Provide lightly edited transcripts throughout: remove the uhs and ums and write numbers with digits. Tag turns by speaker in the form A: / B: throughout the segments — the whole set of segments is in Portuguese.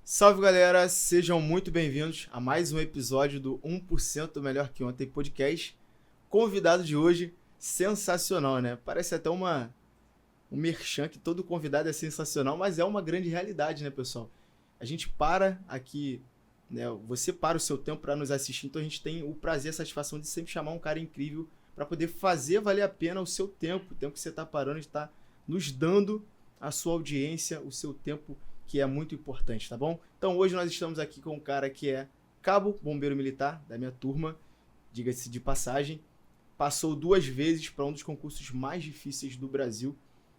A: Salve galera, sejam muito bem-vindos a mais um episódio do 1% Melhor Que Ontem podcast. Convidado de hoje, sensacional, né? Parece até um merchan que todo convidado é sensacional, mas é uma grande realidade, né, pessoal? A gente para aqui, né? Você para o seu tempo para nos assistir, então a gente tem o prazer e a satisfação de sempre chamar um cara incrível para poder fazer valer a pena o seu tempo, o tempo que você está parando, está nos dando a sua audiência, o seu tempo, que é muito importante, tá bom? Então hoje nós estamos aqui com um cara que é cabo bombeiro militar da minha turma, diga-se de passagem, passou 2 vezes para um dos concursos mais difíceis do Brasil.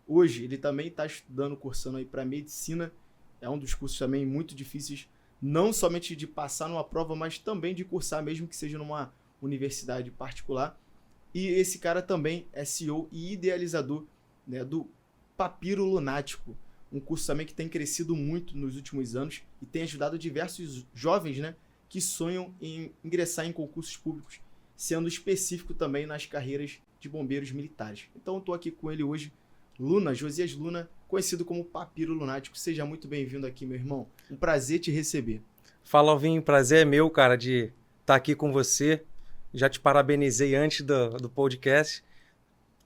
A: Hoje ele também está estudando, cursando aí para medicina, é um dos cursos também muito difíceis, não somente de passar numa prova, mas também de cursar, mesmo que seja numa universidade particular. E esse cara também é CEO e idealizador, né, do Papiro Lunático, um curso também que tem crescido muito nos últimos anos e tem ajudado diversos jovens, né, que sonham em ingressar em concursos públicos, sendo específico também nas carreiras de bombeiros militares. Então eu estou aqui com ele hoje, Josias Luna, conhecido como Papiro Lunático. Seja muito bem-vindo aqui, meu irmão. Um prazer te receber.
B: Fala, Alvinho. Prazer é meu, cara, de estar aqui com você. Já te parabenizei antes do podcast.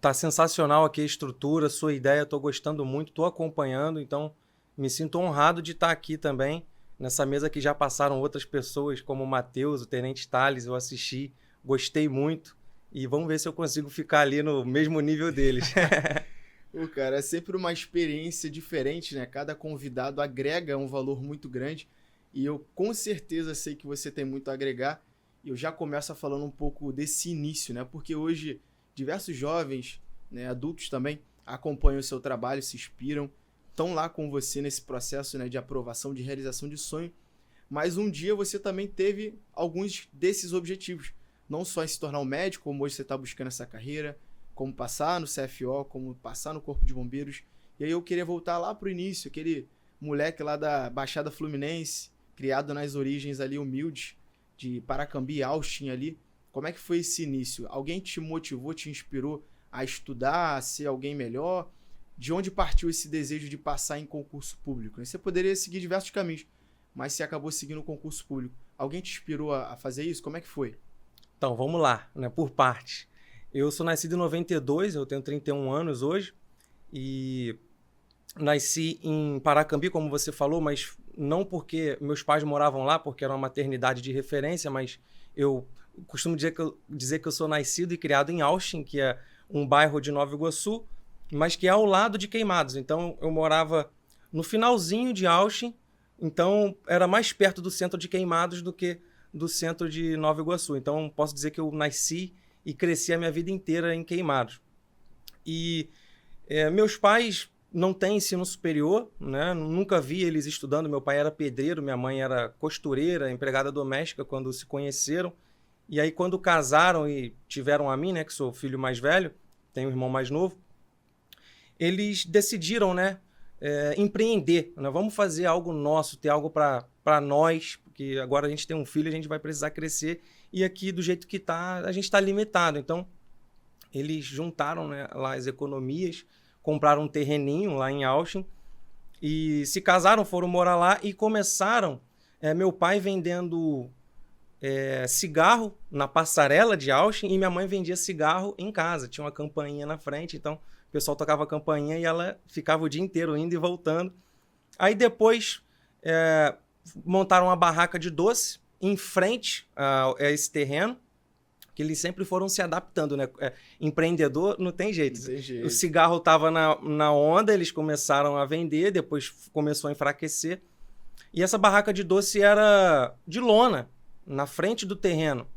B: Tá sensacional aqui a estrutura, sua ideia, tô gostando muito, tô acompanhando, então me sinto honrado de estar aqui também, nessa mesa que já passaram outras pessoas, como o Matheus, o Tenente Thales, eu assisti, gostei muito, e vamos ver se eu consigo ficar ali no mesmo nível deles.
A: Cara, é sempre uma experiência diferente, né? Cada convidado agrega um valor muito grande, e eu com certeza sei que você tem muito a agregar, e eu já começo falando um pouco desse início, né? Porque hoje diversos jovens, né, adultos também, acompanham o seu trabalho, se inspiram, estão lá com você nesse processo, né, de aprovação, de realização de sonho, mas um dia você também teve alguns desses objetivos, não só em se tornar um médico, como hoje você está buscando essa carreira, como passar no CFO, como passar no Corpo de Bombeiros, e aí eu queria voltar lá para o início, aquele moleque lá da Baixada Fluminense, criado nas origens ali humildes, de Paracambi e Austin ali. Como é que foi esse início? Alguém te motivou, te inspirou a estudar, a ser alguém melhor? De onde partiu esse desejo de passar em concurso público? Você poderia seguir diversos caminhos, mas você acabou seguindo o concurso público. Alguém te inspirou a fazer isso? Como é que foi?
B: Então, vamos lá, né, por partes. Eu sou nascido em 92, eu tenho 31 anos hoje, e nasci em Paracambi, como você falou, mas não porque meus pais moravam lá, porque era uma maternidade de referência, mas eu costumo dizer que eu sou nascido e criado em Austin, que é um bairro de Nova Iguaçu, mas que é ao lado de Queimados. Então, eu morava no finalzinho de Austin, então era mais perto do centro de Queimados do que do centro de Nova Iguaçu. Então, posso dizer que eu nasci e cresci a minha vida inteira em Queimados. E meus pais não têm ensino superior, né? Nunca vi eles estudando. Meu pai era pedreiro, minha mãe era costureira, empregada doméstica quando se conheceram. E aí, quando casaram e tiveram a mim, né, que sou o filho mais velho, tenho um irmão mais novo, eles decidiram, né, empreender, né? Vamos fazer algo nosso, ter algo para nós, porque agora a gente tem um filho, a gente vai precisar crescer, e aqui, do jeito que está, a gente está limitado. Então, eles juntaram, né, lá as economias, compraram um terreninho lá em Austin, e se casaram, foram morar lá e começaram, meu pai vendendo cigarro na passarela de Austin, e minha mãe vendia cigarro em casa. Tinha uma campainha na frente, então o pessoal tocava a campainha e ela ficava o dia inteiro indo e voltando. Aí depois montaram uma barraca de doce em frente a esse terreno, que eles sempre foram se adaptando, né? Empreendedor não tem jeito.
A: Não tem jeito.
B: O cigarro estava na onda, eles começaram a vender, depois começou a enfraquecer. E essa barraca de doce era de lona, na frente do terreno.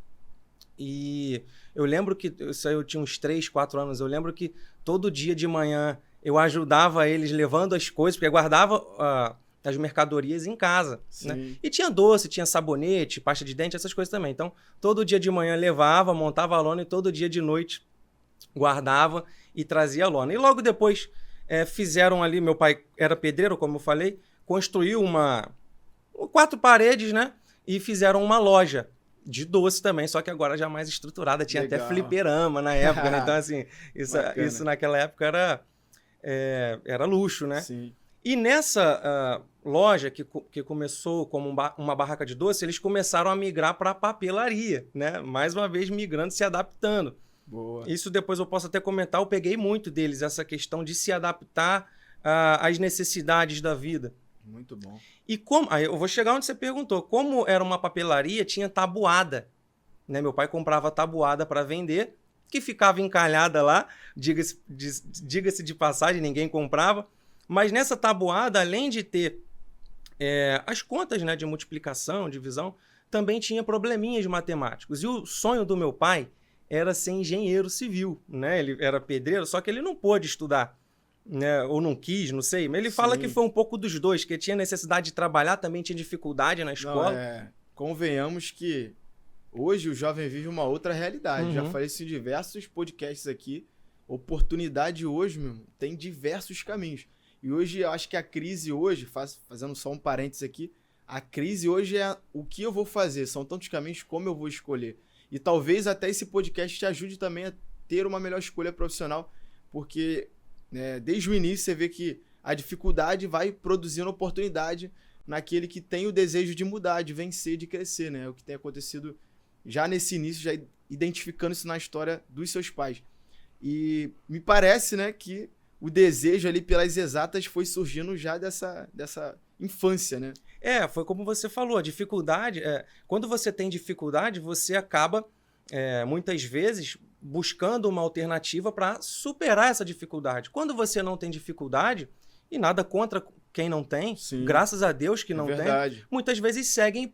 B: E eu lembro que, eu tinha uns 3, 4 anos, eu lembro que todo dia de manhã eu ajudava eles levando as coisas, porque eu guardava as mercadorias em casa, né? E tinha doce, tinha sabonete, pasta de dente, essas coisas também. Então, todo dia de manhã levava, montava a lona, e todo dia de noite guardava e trazia a lona. E logo depois fizeram ali, meu pai era pedreiro, como eu falei, construiu 4 paredes, né? E fizeram uma loja de doce também, só que agora já mais estruturada. Tinha
A: Legal.
B: Até fliperama na época, né? Então, assim, isso naquela época era luxo, né?
A: Sim.
B: E loja que começou como uma barraca de doce, eles começaram a migrar para a papelaria, né? Mais uma vez migrando, se adaptando.
A: Boa.
B: Isso depois eu posso até comentar, eu peguei muito deles, essa questão de se adaptar às necessidades da vida.
A: Muito bom.
B: E como, aí eu vou chegar onde você perguntou, como era uma papelaria, tinha tabuada, né? Meu pai comprava tabuada para vender, que ficava encalhada lá, diga-se de passagem, ninguém comprava, mas nessa tabuada, além de ter as contas, né, de multiplicação, divisão, também tinha probleminhas matemáticos. E o sonho do meu pai era ser engenheiro civil, né? Ele era pedreiro, só que ele não pôde estudar, né? Ou não quis, não sei. Mas ele fala que foi um pouco dos dois, que tinha necessidade de trabalhar, também tinha dificuldade na escola.
A: Não, convenhamos que hoje o jovem vive uma outra realidade. Já falei isso em diversos podcasts aqui. Oportunidade hoje, meu irmão, tem diversos caminhos. E hoje, eu acho que a crise hoje, fazendo só um parênteses aqui, a crise hoje é o que eu vou fazer. São tantos caminhos como eu vou escolher. E talvez até esse podcast te ajude também a ter uma melhor escolha profissional, porque desde o início você vê que a dificuldade vai produzindo oportunidade naquele que tem o desejo de mudar, de vencer, de crescer, né? É o que tem acontecido já nesse início, já identificando isso na história dos seus pais. E me parece, né, que o desejo ali pelas exatas foi surgindo já dessa infância, né?
B: Foi como você falou, a dificuldade... quando você tem dificuldade, você acaba, muitas vezes, buscando uma alternativa para superar essa dificuldade. Quando você não tem dificuldade, e nada contra quem não tem, sim, graças a Deus que não tem, muitas vezes seguem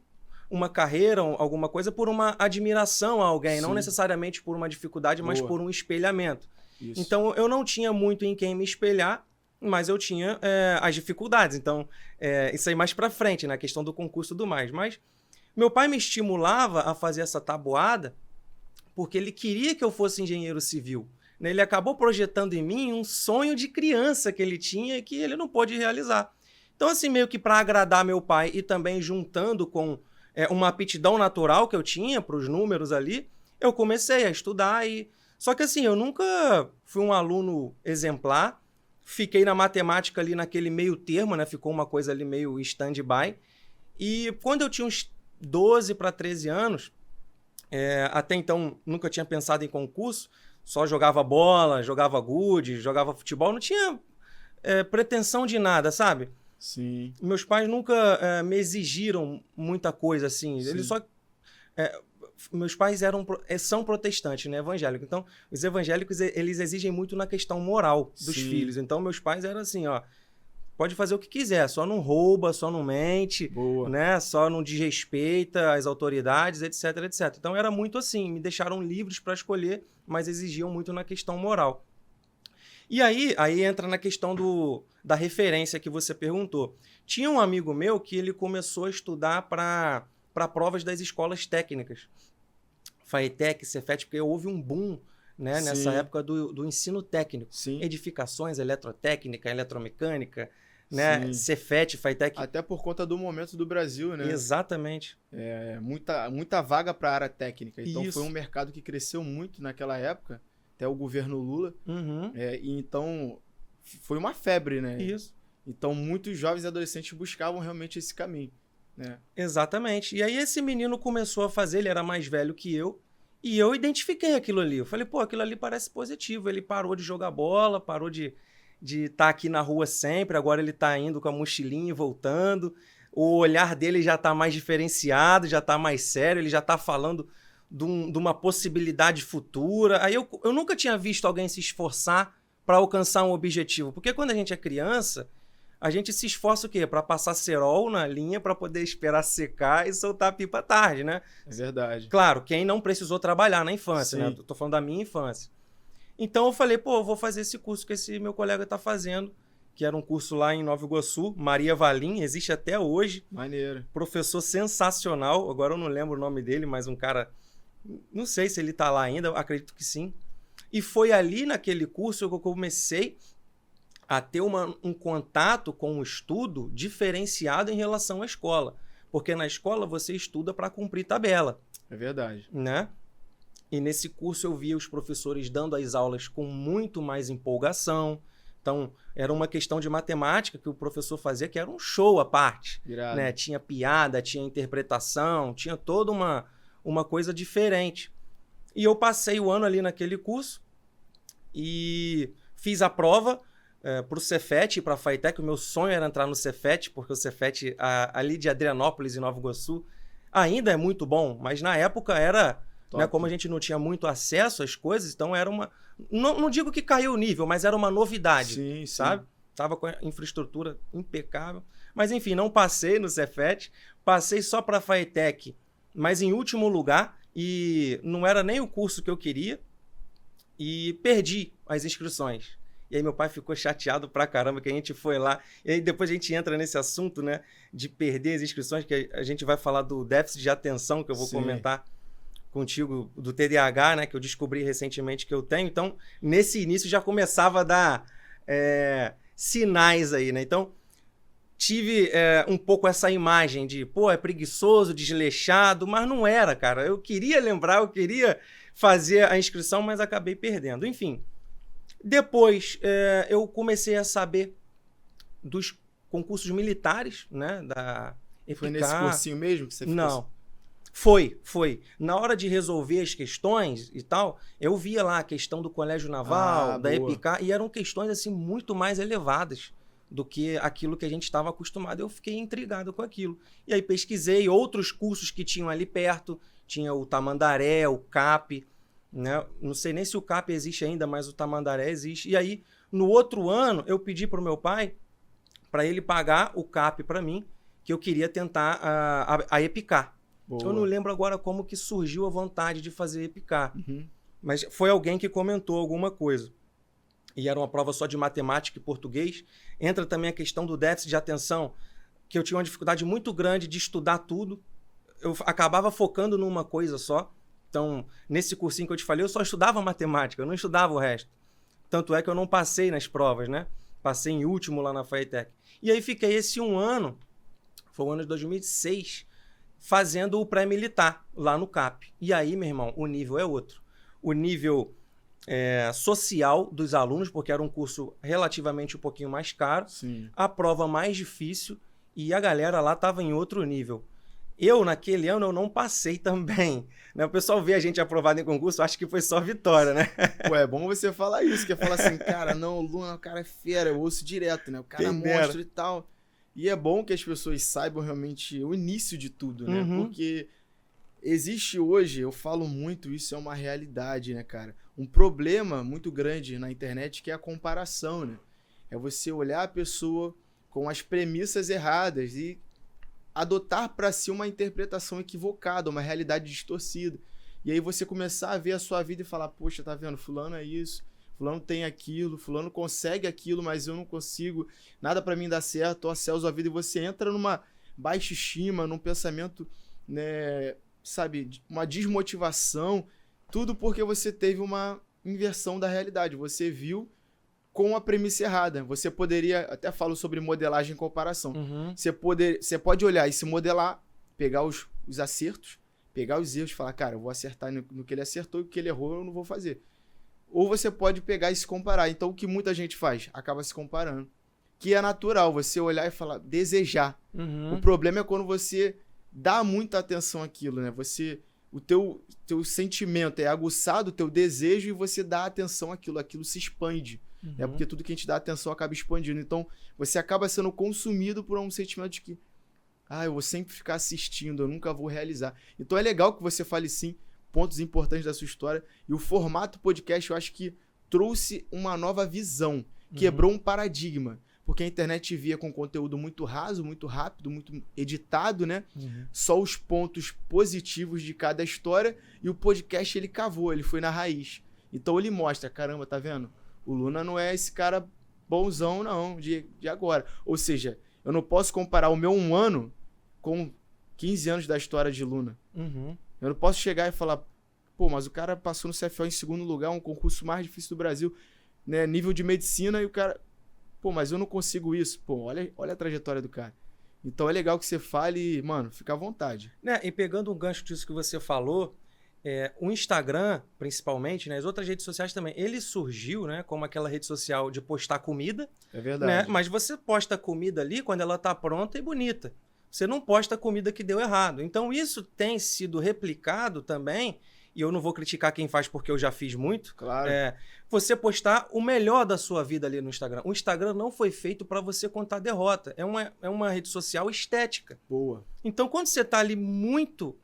B: uma carreira, alguma coisa, por uma admiração a alguém, sim, não necessariamente por uma dificuldade, mas por um espelhamento. Isso. Então, eu não tinha muito em quem me espelhar, mas eu tinha as dificuldades. Então, isso aí mais pra frente, na questão do concurso e tudo mais. Mas meu pai me estimulava a fazer essa tabuada porque ele queria que eu fosse engenheiro civil. Ele acabou projetando em mim um sonho de criança que ele tinha e que ele não pôde realizar. Então, assim, meio que para agradar meu pai e também juntando com uma aptidão natural que eu tinha para os números ali, eu comecei a estudar. Só que, assim, eu nunca fui um aluno exemplar. Fiquei na matemática ali naquele meio termo, né? Ficou uma coisa ali meio stand-by. E quando eu tinha uns 12 para 13 anos, até então nunca tinha pensado em concurso, só jogava bola, jogava gude, jogava futebol, não tinha pretensão de nada, sabe?
A: Sim.
B: Meus pais nunca me exigiram muita coisa assim. Sim. Eles só... meus pais são protestantes, né, evangélicos. Então, os evangélicos, eles exigem muito na questão moral dos Sim. filhos. Então, meus pais eram assim, ó, pode fazer o que quiser, só não rouba, só não mente, Boa. Né, só não desrespeita as autoridades, etc, etc. Então, era muito assim, me deixaram livres para escolher, mas exigiam muito na questão moral. E aí entra na questão da referência que você perguntou. Tinha um amigo meu que ele começou a estudar para provas das escolas técnicas. FATEC, Cefet, porque houve um boom, né, nessa época do ensino técnico. Sim. Edificações, eletrotécnica, eletromecânica, né, Cefet, FATEC.
A: Até por conta do momento do Brasil, né?
B: Exatamente.
A: Muita vaga para a área técnica. Então foi um mercado que cresceu muito naquela época, até o governo Lula.
B: Uhum.
A: E então foi uma febre, né?
B: Isso.
A: Então muitos jovens e adolescentes buscavam realmente esse caminho.
B: Exatamente. E aí esse menino começou a fazer, ele era mais velho que eu, e eu identifiquei aquilo ali. Eu falei, aquilo ali parece positivo. Ele parou de jogar bola, parou de estar aqui na rua sempre, agora ele está indo com a mochilinha e voltando. O olhar dele já está mais diferenciado, já está mais sério, ele já está falando de uma possibilidade futura. Aí eu nunca tinha visto alguém se esforçar para alcançar um objetivo, porque quando a gente é criança, a gente se esforça o quê? Para passar cerol na linha, para poder esperar secar e soltar a pipa tarde, né?
A: É verdade.
B: Claro, quem não precisou trabalhar na infância, né? Tô falando da minha infância. Então eu falei, eu vou fazer esse curso que esse meu colega tá fazendo, que era um curso lá em Nova Iguaçu, Maria Valim, existe até hoje.
A: Maneiro.
B: Professor sensacional, agora eu não lembro o nome dele, mas um cara, não sei se ele tá lá ainda, acredito que sim. E foi ali naquele curso que eu comecei a ter um contato com o estudo diferenciado em relação à escola. Porque na escola você estuda para cumprir tabela.
A: É verdade.
B: Né? E nesse curso eu via os professores dando as aulas com muito mais empolgação, Então, era uma questão de matemática que o professor fazia, que era um show à parte.
A: Irado.
B: Né? Tinha piada, tinha interpretação, tinha toda uma coisa diferente. E eu passei o ano ali naquele curso e fiz a prova para o Cefet e para a Faetec. O meu sonho era entrar no Cefet, porque o Cefet ali de Adrianópolis, em Nova Iguaçu, ainda é muito bom, mas na época era... Né, como a gente não tinha muito acesso às coisas, então era uma... Não digo que caiu o nível, mas era uma novidade,
A: sim,
B: sabe? Tava com a infraestrutura impecável. Mas enfim, não passei no Cefet, passei só para a Faetec, mas em último lugar, e não era nem o curso que eu queria, e perdi as inscrições. E aí meu pai ficou chateado pra caramba que a gente foi lá. E aí depois a gente entra nesse assunto, né, de perder as inscrições, que a gente vai falar do déficit de atenção, que eu vou comentar contigo, do TDAH, né, que eu descobri recentemente que eu tenho. Então, nesse início já começava a dar sinais aí, né? Então, tive um pouco essa imagem de, pô, é preguiçoso, desleixado, mas não era, cara. Eu queria lembrar, eu queria fazer a inscrição, mas acabei perdendo. Enfim, depois eu comecei a saber dos concursos militares, né, da EPICAR.
A: Foi nesse cursinho mesmo que você fez?
B: Não. Foi. Na hora de resolver as questões e tal, eu via lá a questão do Colégio Naval, da EPICAR, e eram questões assim muito mais elevadas do que aquilo que a gente estava acostumado. Eu fiquei intrigado com aquilo. E aí pesquisei outros cursos que tinham ali perto, tinha o Tamandaré, o CAP, né? Não sei nem se o CAP existe ainda, mas o Tamandaré existe. E aí, no outro ano, eu pedi para o meu pai para ele pagar o CAP para mim, que eu queria tentar a EPICAR. Boa. Eu não lembro agora como que surgiu a vontade de fazer EPICAR, mas foi alguém que comentou alguma coisa. E era uma prova só de matemática e português. Entra também a questão do déficit de atenção, que eu tinha uma dificuldade muito grande de estudar tudo. Eu acabava focando numa coisa só. Então, nesse cursinho que eu te falei, eu só estudava matemática, eu não estudava o resto. Tanto é que eu não passei nas provas, né? Passei em último lá na Faetec. E aí fiquei esse um ano, foi o ano de 2006, fazendo o pré-militar lá no CAP. E aí, meu irmão, o nível é outro. O nível social dos alunos, porque era um curso relativamente um pouquinho mais caro.
A: Sim.
B: A prova mais difícil e a galera lá estava em outro nível. Eu, naquele ano, eu não passei também. Né? O pessoal vê a gente aprovado em concurso, acho que foi só vitória, né?
A: Pô, é bom você falar isso, que é falar assim, cara, não, o Luna, o cara é fera, eu ouço direto, né? O cara é monstro e tal. E é bom que as pessoas saibam realmente o início de tudo, né? Porque existe hoje, eu falo muito, isso é uma realidade, né, cara? Um problema muito grande na internet que é a comparação, né? É você olhar a pessoa com as premissas erradas e adotar para si uma interpretação equivocada, uma realidade distorcida. E aí você começar a ver a sua vida e falar, poxa, tá vendo? Fulano é isso, fulano tem aquilo, fulano consegue aquilo, mas eu não consigo, nada para mim dá certo, ó céus a vida, e você entra numa baixa estima, num pensamento, né, sabe, uma desmotivação, tudo porque você teve uma inversão da realidade, você viu com a premissa errada. Você poderia, até falo sobre modelagem e comparação, você pode olhar e se modelar, pegar os acertos, pegar os erros e falar, cara, eu vou acertar no que ele acertou e o que ele errou eu não vou fazer. Ou você pode pegar e se comparar. Então, o que muita gente faz? Acaba se comparando. Que é natural, você olhar e falar, desejar. O problema é quando você dá muita atenção àquilo, né? O teu sentimento é aguçado, o teu desejo, e você dá atenção àquilo, aquilo se expande. É porque tudo que a gente dá atenção acaba expandindo. Então, você acaba sendo consumido por um sentimento de que, eu vou sempre ficar assistindo, eu nunca vou realizar. Então, é legal que você fale, sim, pontos importantes da sua história. E o formato podcast, eu acho que trouxe uma nova visão, quebrou um paradigma. Porque a internet via com conteúdo muito raso, muito rápido, muito editado, né? Só os pontos positivos de cada história. E o podcast, ele cavou, ele foi na raiz. Então, ele mostra, caramba, tá vendo? O Luna não é esse cara bonzão, não, de agora. Ou seja, eu não posso comparar o meu 1 ano com 15 anos da história de Luna. Eu não posso chegar e falar, pô, mas o cara passou no CFO em 2º lugar, um concurso mais difícil do Brasil, né? Nível de medicina, e o cara, pô, mas eu não consigo isso. Pô, olha a trajetória do cara. Então é legal que você fale, mano, fica à vontade.
B: Né? E pegando um gancho disso que você falou, o Instagram, principalmente, né, as outras redes sociais também, ele surgiu, né, como aquela rede social de postar comida.
A: É verdade.
B: Né? Mas você posta comida ali quando ela está pronta e bonita. Você não posta comida que deu errado. Então isso tem sido replicado também, e eu não vou criticar quem faz porque eu já fiz muito.
A: Claro.
B: Você postar o melhor da sua vida ali no Instagram. O Instagram não foi feito para você contar derrota. É uma rede social estética.
A: Boa.
B: Então quando você está ali muito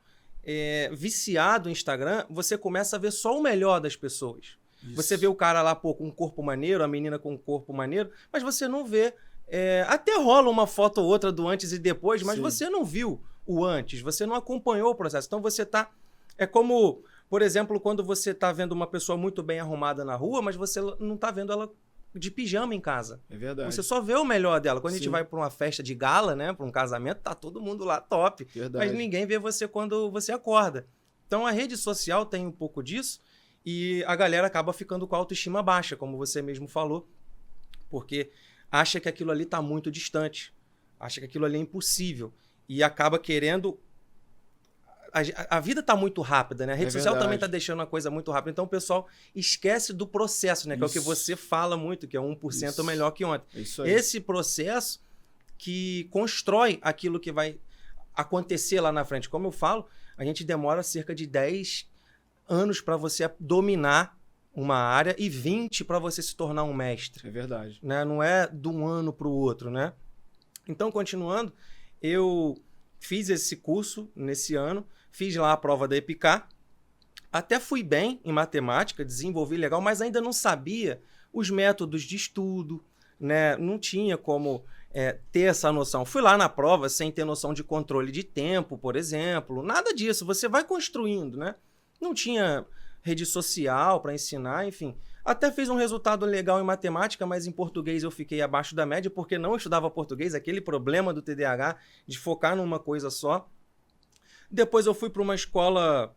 B: viciado no Instagram, você começa a ver só o melhor das pessoas. Isso. Você vê o cara lá, pô, com um corpo maneiro, a menina com um corpo maneiro, mas você não vê. Até rola uma foto ou outra do antes e depois, mas você não viu o antes, você não acompanhou o processo. Então você tá. É como, por exemplo, quando você tá vendo uma pessoa muito bem arrumada na rua, mas você não tá vendo ela de pijama em casa.
A: É verdade.
B: Você só vê o melhor dela. Quando a gente vai para uma festa de gala, né, para um casamento, tá todo mundo lá top.
A: Verdade.
B: Mas ninguém vê você quando você acorda. Então a rede social tem um pouco disso. E a galera acaba ficando com a autoestima baixa, como você mesmo falou, porque acha que aquilo ali está muito distante, acha que aquilo ali é impossível e acaba querendo... A vida está muito rápida, né? A rede social também está deixando a coisa muito rápida, então o pessoal esquece do processo, né? Que é o que você fala muito, que é 1% melhor que ontem.
A: Isso aí.
B: Esse processo que constrói aquilo que vai acontecer lá na frente. Como eu falo, a gente demora cerca de 10 anos para você dominar uma área e 20 para você se tornar um mestre.
A: É verdade.
B: Né? Não é de um ano para o outro, né? Então, continuando, eu fiz esse curso nesse ano, fiz lá a prova da EPICAR, até fui bem em matemática, desenvolvi legal, mas ainda não sabia os métodos de estudo, né? Não tinha como ter essa noção. Fui lá na prova sem ter noção de controle de tempo, por exemplo, nada disso. Você vai construindo, né? Não tinha rede social para ensinar, enfim. Até fiz um resultado legal em matemática, mas em português eu fiquei abaixo da média porque não estudava português, aquele problema do TDAH de focar numa coisa só. Depois eu fui para uma escola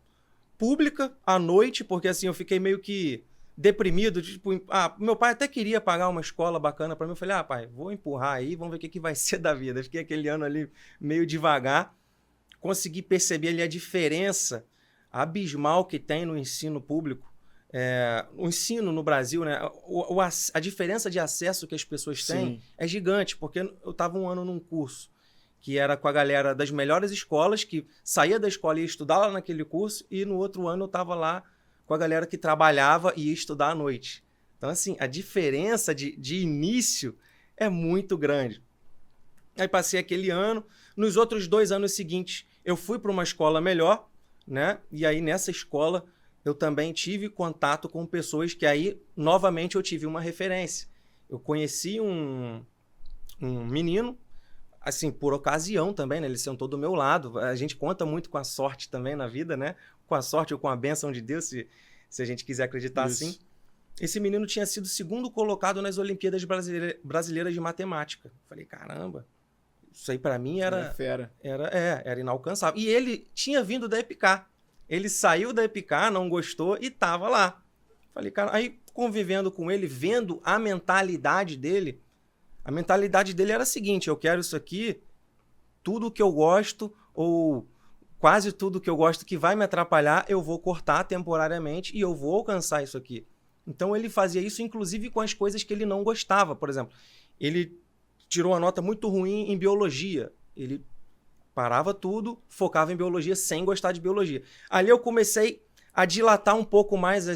B: pública à noite, porque assim eu fiquei meio que deprimido, tipo, meu pai até queria pagar uma escola bacana para mim, eu falei, pai, vou empurrar aí, vamos ver o que vai ser da vida. Fiquei aquele ano ali meio devagar, consegui perceber ali a diferença abismal que tem no ensino público, o ensino no Brasil, né? A diferença de acesso que as pessoas têm é gigante, porque eu estava um ano num curso que era com a galera das melhores escolas, que saía da escola e ia estudar lá naquele curso, e no outro ano eu estava lá com a galera que trabalhava e ia estudar à noite. Então, assim, a diferença de início é muito grande. Aí passei aquele ano, nos outros 2 anos seguintes eu fui para uma escola melhor, né? E aí nessa escola eu também tive contato com pessoas que aí novamente eu tive uma referência. Eu conheci um menino, assim, por ocasião também, né? Ele sentou do meu lado. A gente conta muito com a sorte também na vida, né? Com a sorte ou com a bênção de Deus, se a gente quiser acreditar assim. Esse menino tinha sido 2º colocado nas Olimpíadas Brasileiras de Matemática. Falei, caramba, isso aí para mim era inalcançável. E ele tinha vindo da EPICAR. Ele saiu da EPICAR, não gostou e tava lá. Falei, cara, aí convivendo com ele, vendo a mentalidade dele, a mentalidade dele era a seguinte, eu quero isso aqui, tudo que eu gosto, ou quase tudo que eu gosto que vai me atrapalhar, eu vou cortar temporariamente e eu vou alcançar isso aqui. Então ele fazia isso inclusive com as coisas que ele não gostava. Por exemplo, ele tirou uma nota muito ruim em biologia. Ele parava tudo, focava em biologia sem gostar de biologia. Ali eu comecei a dilatar um pouco mais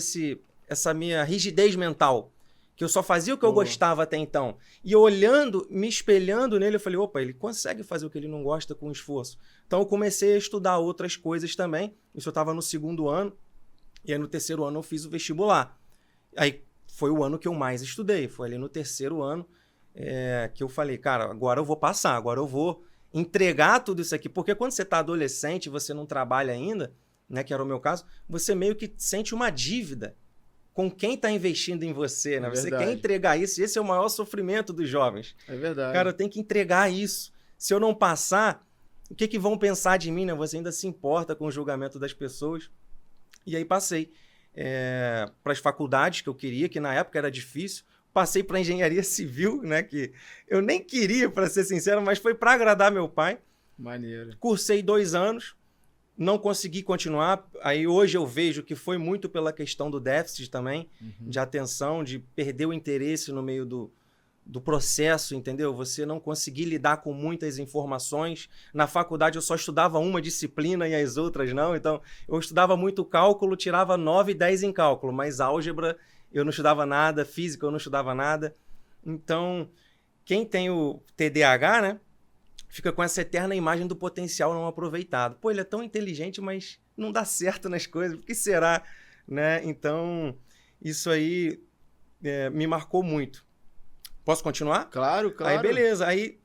B: essa minha rigidez mental, que eu só fazia o que eu gostava até então. E olhando, me espelhando nele, eu falei, opa, ele consegue fazer o que ele não gosta com esforço. Então eu comecei a estudar outras coisas também. Isso eu estava no 2º ano, e aí no 3º ano eu fiz o vestibular. Aí foi o ano que eu mais estudei, foi ali no 3º ano que eu falei, cara, agora eu vou passar, agora eu vou entregar tudo isso aqui, porque quando você está adolescente, você não trabalha ainda, né, que era o meu caso, você meio que sente uma dívida com quem está investindo em você, né? Você quer entregar isso, e esse é o maior sofrimento dos jovens.
A: É verdade.
B: Cara, eu tenho que entregar isso. Se eu não passar, o que vão pensar de mim, né? Você ainda se importa com o julgamento das pessoas. E aí passei para as faculdades que eu queria, que na época era difícil. Passei para engenharia civil, né? Que eu nem queria, para ser sincero, mas foi para agradar meu pai.
A: Maneiro.
B: Cursei 2 anos. não consegui continuar. Aí hoje eu vejo que foi muito pela questão do déficit também, de atenção, de perder o interesse no meio do processo, entendeu? Você não conseguir lidar com muitas informações. Na faculdade eu só estudava uma disciplina e as outras não. Então eu estudava muito cálculo, tirava 9 e 10 em cálculo, mas álgebra eu não estudava nada, física eu não estudava nada. Então, quem tem o TDAH, né? Fica com essa eterna imagem do potencial não aproveitado. Pô, ele é tão inteligente, mas não dá certo nas coisas. Por que será? Né? Então, isso aí me marcou muito. Posso continuar?
A: Claro, claro.
B: Aí, beleza. Aí,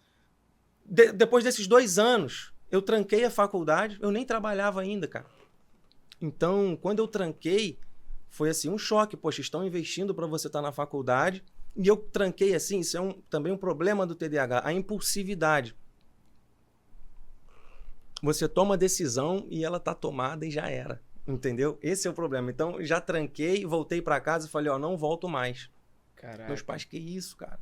B: depois desses 2 anos, eu tranquei a faculdade. Eu nem trabalhava ainda, cara. Então, quando eu tranquei, foi assim, um choque. Poxa, estão investindo para você estar na faculdade. E eu tranquei assim, isso é também um problema do TDAH, a impulsividade. Você toma a decisão e ela tá tomada e já era, entendeu? Esse é o problema. Então, já tranquei, voltei para casa e falei, ó, não volto mais.
A: Caraca.
B: Meus pais, que isso, cara?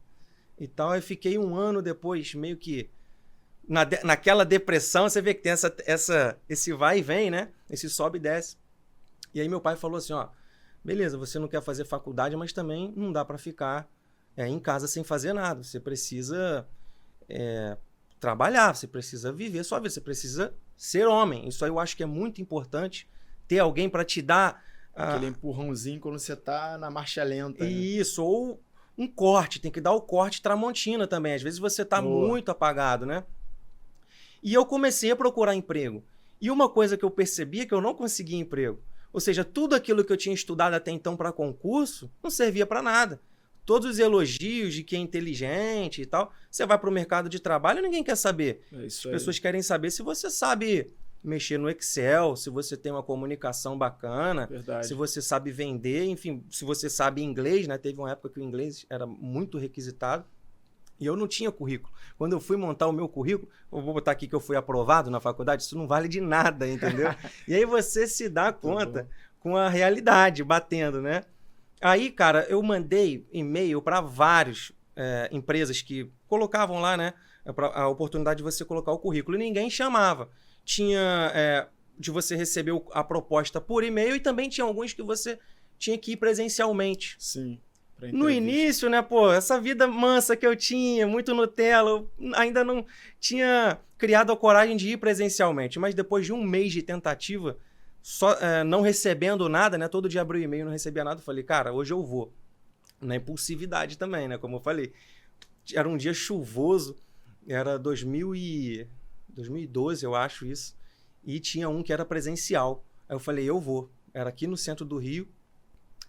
B: E tal, eu fiquei 1 ano depois, meio que naquela depressão, você vê que tem esse vai e vem, né? Esse sobe e desce. E aí meu pai falou assim, ó, beleza, você não quer fazer faculdade, mas também não dá para ficar em casa sem fazer nada. Você precisa trabalhar, você precisa viver sua vida, você precisa ser homem. Isso aí eu acho que é muito importante, ter alguém para te dar...
A: Aquele empurrãozinho quando você tá na marcha lenta.
B: Isso, né? Ou um corte, tem que dar o corte Tramontina também. Às vezes você tá muito apagado, né? E eu comecei a procurar emprego. E uma coisa que eu percebi é que eu não conseguia emprego. Ou seja, tudo aquilo que eu tinha estudado até então para concurso não servia para nada. Todos os elogios de que é inteligente e tal, você vai para o mercado de trabalho e ninguém quer saber. As pessoas querem saber se você sabe mexer no Excel, se você tem uma comunicação bacana, se você sabe vender, enfim, se você sabe inglês, né? Teve uma época que o inglês era muito requisitado e eu não tinha currículo. Quando eu fui montar o meu currículo, eu vou botar aqui que eu fui aprovado na faculdade, isso não vale de nada, entendeu? E aí você se dá conta com a realidade batendo, né? Aí, cara, eu mandei e-mail para várias empresas que colocavam lá, né, a oportunidade de você colocar o currículo e ninguém chamava. Tinha de você receber a proposta por e-mail e também tinha alguns que você tinha que ir presencialmente.
A: Sim.
B: No início, né, pô, essa vida mansa que eu tinha, muito Nutella, eu ainda não tinha criado a coragem de ir presencialmente. Mas depois de 1 mês de tentativa, só não recebendo nada, né, todo dia abri o e-mail e não recebia nada, eu falei, cara, hoje eu vou. Na impulsividade também, né, como eu falei. Era um dia chuvoso, era 2012, eu acho isso, e tinha um que era presencial. Aí eu falei, eu vou. Era aqui no centro do Rio,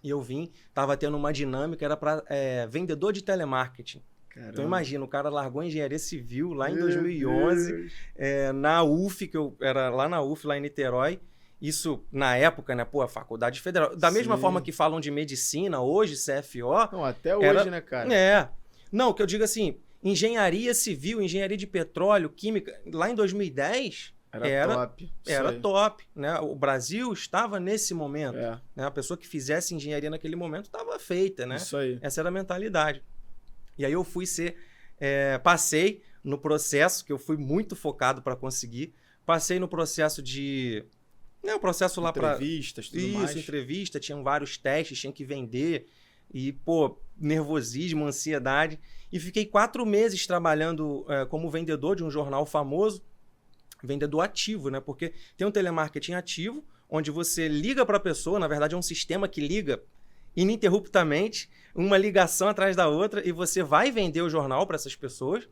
B: e eu vim, tava tendo uma dinâmica, era para vendedor de telemarketing. Caramba. Então imagina, o cara largou a engenharia civil lá em 2011, na UF, que eu era lá na UF, lá em Niterói. Isso, na época, né, pô, a faculdade federal. Da mesma forma que falam de medicina hoje, CFO...
A: Não, até hoje, né, cara?
B: Não, que eu digo assim, engenharia civil, engenharia de petróleo, química, lá em 2010... Era top. Era top, né? O Brasil estava nesse momento. Né? A pessoa que fizesse engenharia naquele momento estava feita, né?
A: Isso aí.
B: Essa era a mentalidade. E aí eu fui passei no processo, que eu fui muito focado para conseguir. Passei no processo de... o processo lá para...
A: Entrevistas, tudo mais.
B: Isso, entrevista, tinham vários testes, tinha que vender. E, pô, nervosismo, ansiedade. E fiquei 4 meses trabalhando como vendedor de um jornal famoso. Vendedor ativo, né? Porque tem um telemarketing ativo, onde você liga para a pessoa, na verdade é um sistema que liga ininterruptamente, uma ligação atrás da outra, e você vai vender o jornal para essas pessoas.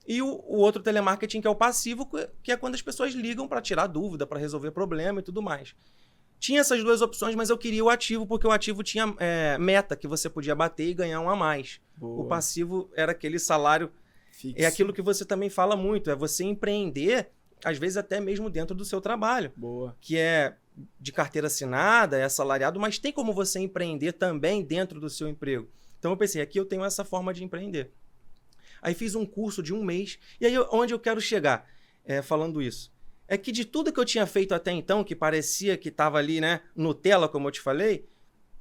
B: E o outro telemarketing que é o passivo, que é quando as pessoas ligam para tirar dúvida, para resolver problema e tudo mais. Tinha essas 2 opções, mas eu queria o ativo, porque o ativo tinha meta que você podia bater e ganhar um a mais. Boa. O passivo era aquele salário... Fixo. É aquilo que você também fala muito, é você empreender... às vezes até mesmo dentro do seu trabalho.
A: Boa.
B: Que é de carteira assinada, é assalariado, mas tem como você empreender também dentro do seu emprego. Então eu pensei, aqui eu tenho essa forma de empreender. Aí fiz um curso de 1 mês, e aí onde eu quero chegar falando isso? É que de tudo que eu tinha feito até então, que parecia que estava ali, né, Nutella, como eu te falei,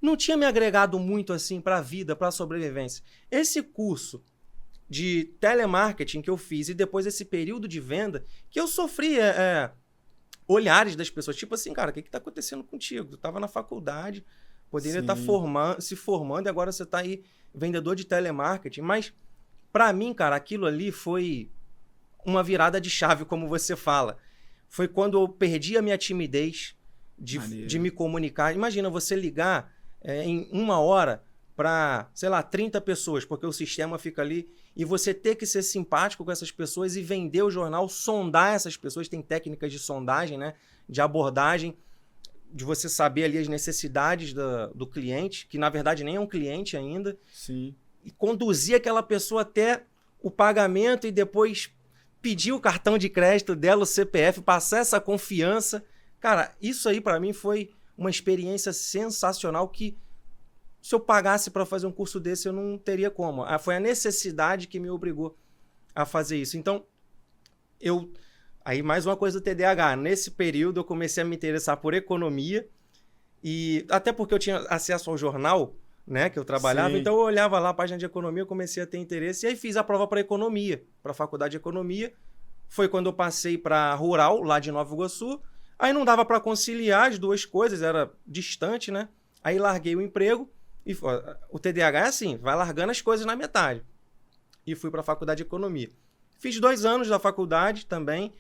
B: não tinha me agregado muito assim para a vida, para a sobrevivência. Esse curso de telemarketing que eu fiz e depois esse período de venda que eu sofri olhares das pessoas. Tipo assim, cara, o que tá acontecendo contigo? Tu tava na faculdade, poderia estar se formando e agora você tá aí vendedor de telemarketing. Mas, pra mim, cara, aquilo ali foi uma virada de chave, como você fala. Foi quando eu perdi a minha timidez de me comunicar. Imagina você ligar em 1 hora para, sei lá, 30 pessoas, porque o sistema fica ali, e você ter que ser simpático com essas pessoas e vender o jornal, sondar essas pessoas. Tem técnicas de sondagem, né? De abordagem, de você saber ali as necessidades do cliente, que na verdade nem é um cliente ainda.
A: Sim.
B: E conduzir aquela pessoa até o pagamento e depois pedir o cartão de crédito dela, o CPF, passar essa confiança. Cara, isso aí para mim foi uma experiência sensacional que, se eu pagasse para fazer um curso desse, eu não teria como. Foi a necessidade que me obrigou a fazer isso. Então, aí mais uma coisa do TDAH. Nesse período, eu comecei a me interessar por economia, e até porque eu tinha acesso ao jornal, né, que eu trabalhava,
A: Sim.
B: então eu olhava lá a página de economia, eu comecei a ter interesse, e aí fiz a prova para economia, para a faculdade de economia. Foi quando eu passei para rural, lá de Nova Iguaçu. Aí não dava para conciliar as duas coisas, era distante, né? Aí larguei o emprego. E o TDAH é assim, vai largando as coisas na metade. E fui para a faculdade de economia. Fiz 2 anos da faculdade também.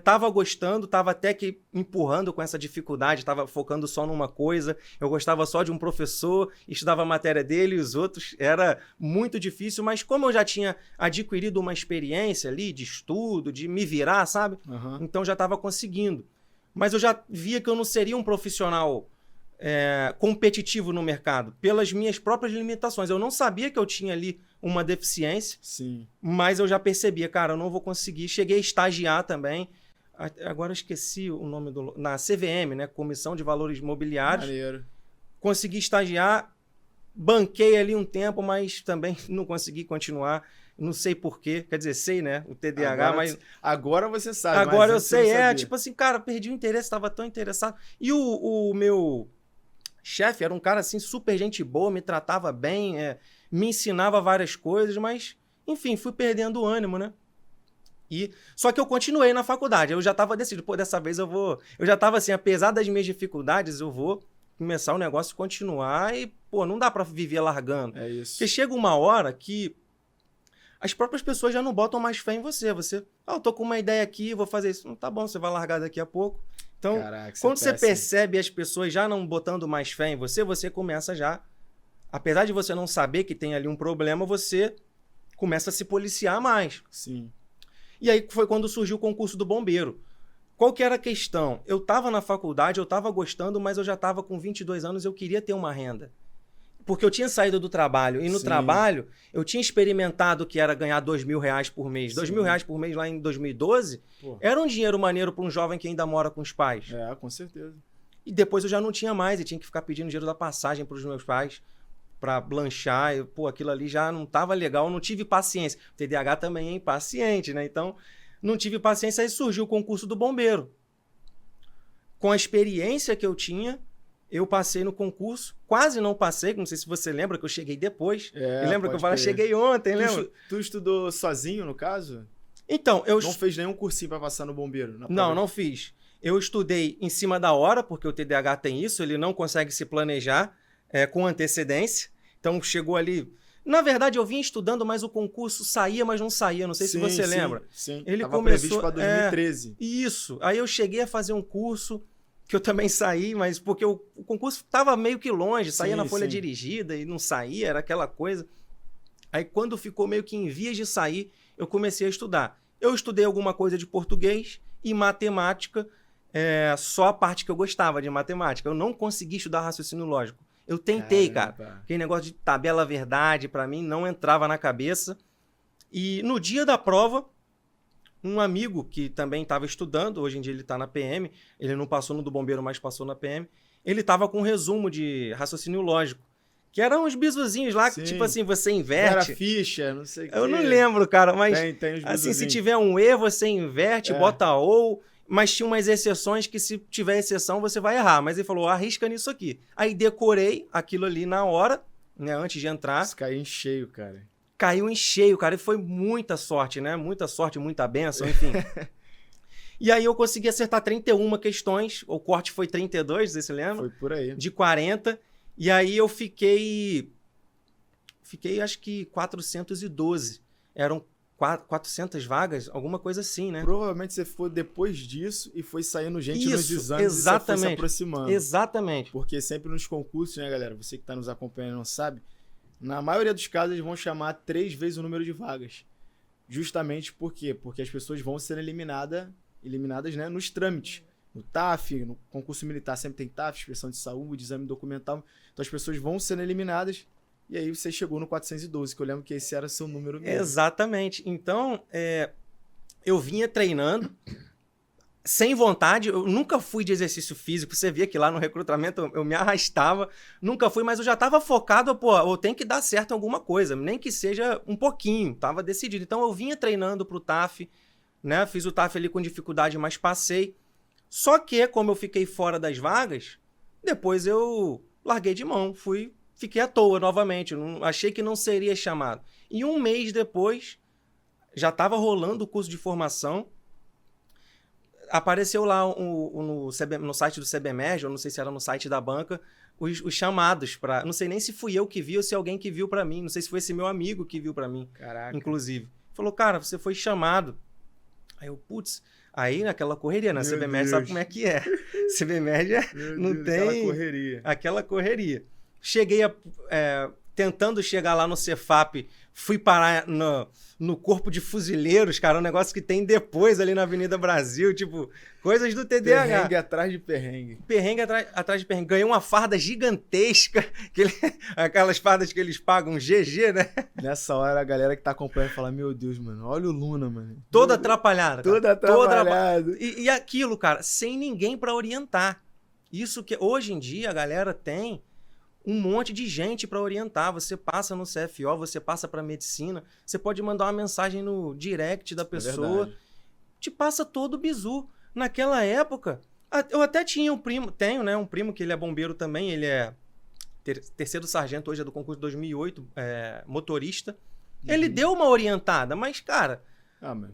B: Tava gostando, tava até que empurrando com essa dificuldade, tava focando só numa coisa. Eu gostava só de um professor, estudava a matéria dele e os outros. Era muito difícil, mas como eu já tinha adquirido uma experiência ali de estudo, de me virar, sabe?
A: Uhum.
B: Então já estava conseguindo. Mas eu já via que eu não seria um profissional competitivo no mercado, pelas minhas próprias limitações. Eu não sabia que eu tinha ali uma deficiência,
A: Sim.
B: mas eu já percebia, cara, eu não vou conseguir. Cheguei a estagiar também. Agora eu esqueci o nome na CVM, né? Comissão de Valores Mobiliários.
A: Maneiro.
B: Consegui estagiar, banquei ali um tempo, mas também não consegui continuar. Não sei porquê, quer dizer, sei, né? O TDAH, mas...
A: Agora você sabe.
B: Agora eu
A: mas
B: sei,
A: você não sabia.
B: tipo assim, cara, perdi o interesse, estava tão interessado. E o meu chefe era um cara, assim, super gente boa, me tratava bem, me ensinava várias coisas, mas, enfim, fui perdendo o ânimo, né? Só que eu continuei na faculdade, eu já estava decidido, pô, dessa vez eu vou... Eu já estava assim, apesar das minhas dificuldades, eu vou começar o negócio, continuar e, pô, não dá para viver largando.
A: É isso.
B: Porque chega uma hora que as próprias pessoas já não botam mais fé em você. Eu tô com uma ideia aqui, vou fazer isso. Não, tá bom, você vai largar daqui a pouco. Então,
A: Caraca,
B: quando você percebe as pessoas já não botando mais fé em você, você começa já... Apesar de você não saber que tem ali um problema, você começa a se policiar mais.
A: Sim.
B: E aí foi quando surgiu o concurso do bombeiro. Qual que era a questão? Eu estava na faculdade, eu estava gostando, mas eu já estava com 22 anos, eu queria ter uma renda. Porque eu tinha saído do trabalho, e no trabalho eu tinha experimentado que era ganhar R$2.000 por mês. R$2.000 por mês lá em 2012, era um dinheiro maneiro para um jovem que ainda mora com os pais.
A: Com certeza.
B: E depois eu já não tinha mais, e tinha que ficar pedindo dinheiro da passagem para os meus pais, para lanchar. Aquilo ali já não estava legal, eu não tive paciência. O TDAH também é impaciente, né? Então, não tive paciência, aí surgiu o concurso do bombeiro. Com a experiência que eu tinha, eu passei no concurso, quase não passei, não sei se você lembra que eu cheguei depois. E lembra que eu falei, cheguei ontem, lembra?
A: Tu estudou sozinho, no caso?
B: Então, eu...
A: Não fez nenhum cursinho para passar no bombeiro?
B: Não fiz. Eu estudei em cima da hora, porque o TDAH tem isso, ele não consegue se planejar com antecedência. Então, chegou ali... Na verdade, eu vinha estudando, mas o concurso saía, mas não saía. Não sei se você lembra.
A: Sim,
B: ele
A: tava
B: começou
A: previsto para 2013.
B: Isso. Aí eu cheguei a fazer um curso... que eu também saí, mas porque o concurso estava meio que longe, saía na folha dirigida e não saía, era aquela coisa. Aí quando ficou meio que em vias de sair, eu comecei a estudar. Eu estudei alguma coisa de português e matemática, só a parte que eu gostava de matemática. Eu não consegui estudar raciocínio lógico. Eu tentei, cara. Aquele negócio de tabela verdade, para mim, não entrava na cabeça. E no dia da prova, um amigo que também estava estudando, hoje em dia ele está na PM, ele não passou no do bombeiro, mas passou na PM, ele estava com um resumo de raciocínio lógico, que eram uns bizuzinhos lá, que tipo assim, você inverte.
A: Era ficha, não sei o que.
B: Eu não lembro, cara, mas
A: tem uns
B: assim, se tiver um E, você inverte, bota ou, mas tinha umas exceções que se tiver exceção, você vai errar. Mas ele falou, arrisca nisso aqui. Aí decorei aquilo ali na hora, né, antes de entrar.
A: Isso caiu em cheio, cara.
B: Caiu em cheio, cara, e foi muita sorte, né? Muita sorte, muita bênção, enfim. E aí eu consegui acertar 31 questões, o corte foi 32, você se lembra?
A: Foi por aí.
B: De 40, e aí eu fiquei acho que 412. Eram 400 vagas, alguma coisa assim, né?
A: Provavelmente você foi depois disso e foi saindo gente nos
B: Isso,
A: exames
B: exatamente.
A: e você foi se aproximando.
B: Exatamente.
A: Porque sempre nos concursos, né, galera? Você que está nos acompanhando não sabe, na maioria dos casos eles vão chamar 3 vezes o número de vagas. Justamente por quê? Porque as pessoas vão ser eliminadas, né, nos trâmites. No TAF, no concurso militar sempre tem TAF, inspeção de saúde, exame documental. Então as pessoas vão sendo eliminadas e aí você chegou no 412, que eu lembro que esse era seu número mesmo.
B: Exatamente. Então, eu vinha treinando sem vontade, eu nunca fui de exercício físico, você via que lá no recrutamento eu me arrastava, nunca fui, mas eu já estava focado, pô, eu tenho que dar certo em alguma coisa, nem que seja um pouquinho, estava decidido. Então eu vinha treinando pro TAF, né, fiz o TAF ali com dificuldade, mas passei. Só que, como eu fiquei fora das vagas, depois eu larguei de mão, fiquei à toa novamente, achei que não seria chamado. E um mês depois, já estava rolando o curso de formação, apareceu lá no site do CBMERG, ou não sei se era no site da banca, os chamados para... Não sei nem se fui eu que vi ou se alguém que viu para mim, não sei se foi esse meu amigo que viu para mim,
A: Caraca.
B: Inclusive. Falou, cara, você foi chamado. Aí eu, putz... Aí, naquela correria, né? CBMERG sabe como é que é. CBMERG não tem... Aquela correria. Cheguei tentando chegar lá no Cefap, fui parar no corpo de fuzileiros, cara, um negócio que tem depois ali na Avenida Brasil, tipo, coisas do TDAH.
A: Perrengue atrás de perrengue.
B: Perrengue atrás de perrengue. Ganhei uma farda gigantesca, aquelas fardas que eles pagam GG, né?
A: Nessa hora a galera que tá acompanhando fala, meu Deus, mano, olha o Luna, mano.
B: Toda atrapalhada.
A: Toda atrapalhada.
B: E aquilo, cara, sem ninguém pra orientar. Isso que hoje em dia a galera tem um monte de gente para orientar. Você passa no CFO, você passa para medicina, você pode mandar uma mensagem no direct da pessoa, te passa todo o bizu. Naquela época, eu até tinha tenho, né, um primo que ele é bombeiro também, ele é terceiro sargento, hoje é do concurso de 2008, motorista. Ele deu uma orientada, mas, cara,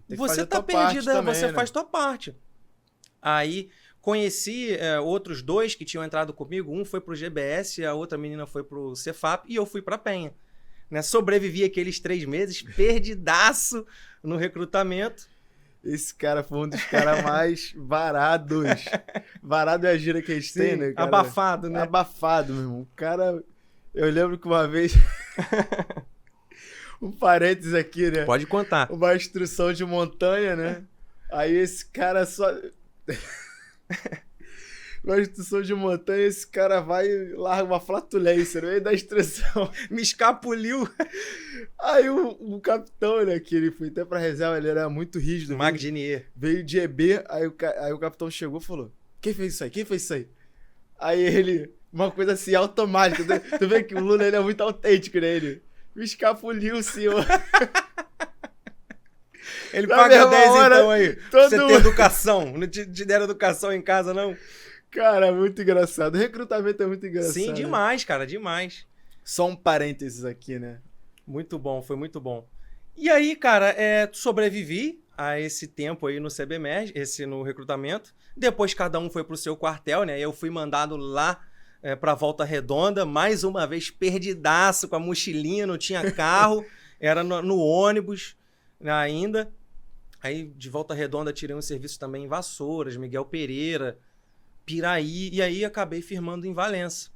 B: você tá perdida, você faz tua parte. Aí... Conheci outros 2 que tinham entrado comigo. Um foi pro GBS, a outra menina foi pro Cefap e eu fui pra Penha. Né? Sobrevivi aqueles 3 meses, perdidaço no recrutamento.
A: Esse cara foi um dos caras mais varados. Varado é a gíria que eles têm, né, cara?
B: Abafado, né?
A: Abafado, meu irmão. O cara... Eu lembro que uma vez... um parênteses aqui, né?
B: Pode contar.
A: Uma instrução de montanha, né? Aí esse cara só... Na instrução de montanha, esse cara vai e larga uma flatulência no meio da instrução.
B: Me escapuliu.
A: Aí o capitão, né, que ele foi até pra reserva, ele era muito rígido.
B: Magdinier.
A: Veio de EB, aí o capitão chegou e falou, quem fez isso aí? Quem fez isso aí? Aí ele, uma coisa assim, automática. Tu vê que o Lula, ele é muito autêntico, né? Ele, me escapuliu, senhor.
B: Ele paga 10 então aí. Você tem educação. Não te deram educação em casa, não?
A: Cara, muito engraçado. O recrutamento é muito engraçado.
B: Sim, demais, cara, demais.
A: Só um parênteses aqui, né?
B: Muito bom, foi muito bom. E aí, cara, sobrevivi a esse tempo aí no CBMERG, no recrutamento. Depois cada um foi pro seu quartel, né? Eu fui mandado lá pra Volta Redonda, mais uma vez perdidaço com a mochilinha, não tinha carro, era no ônibus ainda. Aí de Volta Redonda tirei um serviço também em Vassouras, Miguel Pereira, Piraí, e aí acabei firmando em Valença.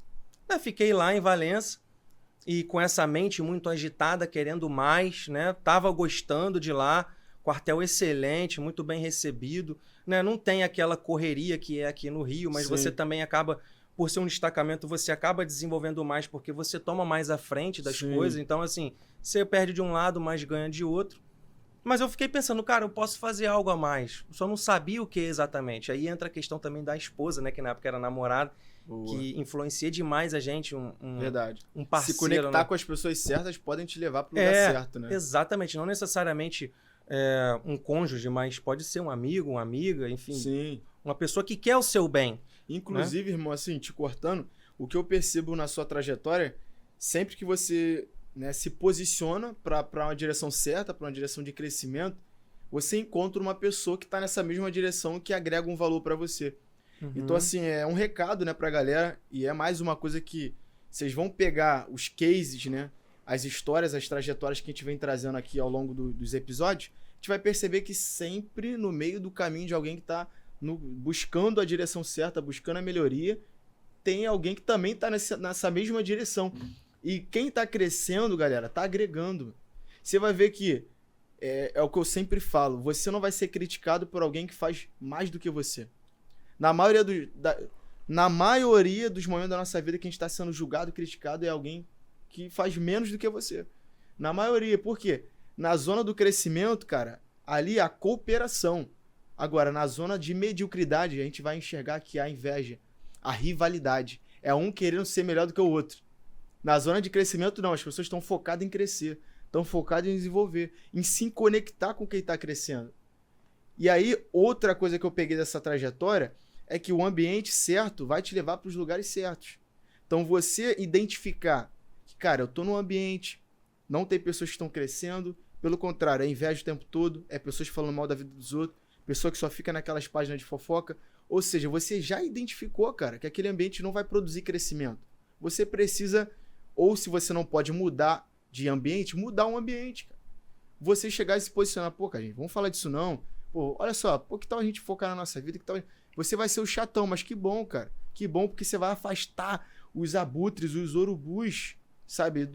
B: Fiquei lá em Valença e com essa mente muito agitada, querendo mais, né? Tava gostando de lá, quartel excelente, muito bem recebido, né? Não tem aquela correria que é aqui no Rio, mas você também acaba, por ser um destacamento, você acaba desenvolvendo mais, porque você toma mais à frente das coisas. Então, assim, você perde de um lado, mas ganha de outro. Mas eu fiquei pensando, cara, eu posso fazer algo a mais. Eu só não sabia o que exatamente. Aí entra a questão também da esposa, né? Que na época era namorada, que influencia demais a gente.
A: Verdade.
B: Um parceiro.
A: Se conectar, né, com as pessoas certas, podem te levar pro lugar certo, né?
B: Exatamente. Não necessariamente um cônjuge, mas pode ser um amigo, uma amiga, enfim.
A: Sim.
B: Uma pessoa que quer o seu bem.
A: Inclusive, né, irmão, assim, te cortando, o que eu percebo na sua trajetória, sempre que você... né, se posiciona para uma direção certa, para uma direção de crescimento, você encontra uma pessoa que está nessa mesma direção que agrega um valor para você. Então, assim, é um recado, né, pra galera, e é mais uma coisa que vocês vão pegar os cases, né, as histórias, as trajetórias que a gente vem trazendo aqui ao longo dos episódios, a gente vai perceber que sempre no meio do caminho de alguém que tá buscando a direção certa, buscando a melhoria, tem alguém que também tá nessa mesma direção. E quem tá crescendo, galera, tá agregando. Você vai ver que, é o que eu sempre falo, você não vai ser criticado por alguém que faz mais do que você. Na maioria dos momentos da nossa vida que a gente está sendo julgado, criticado, é alguém que faz menos do que você. Na maioria. Por quê? Na zona do crescimento, cara, ali a cooperação. Agora, na zona de mediocridade, a gente vai enxergar que há inveja, a rivalidade. É um querendo ser melhor do que o outro. Na zona de crescimento, não. As pessoas estão focadas em crescer. Estão focadas em desenvolver. Em se conectar com quem está crescendo. E aí, outra coisa que eu peguei dessa trajetória é que o ambiente certo vai te levar para os lugares certos. Então, você identificar que, cara, eu tô num ambiente, não tem pessoas que estão crescendo, pelo contrário, é inveja o tempo todo, é pessoas falando mal da vida dos outros, pessoa que só fica naquelas páginas de fofoca. Ou seja, você já identificou, cara, que aquele ambiente não vai produzir crescimento. Você precisa, ou se você não pode mudar de ambiente, mudar um ambiente, cara. Você chegar e se posicionar, pô, cara, gente, vamos falar disso não. Pô, olha só, pô, que tal a gente focar na nossa vida, que tal... Você vai ser o chatão, mas que bom, cara. Que bom, porque você vai afastar os abutres, os urubus, sabe?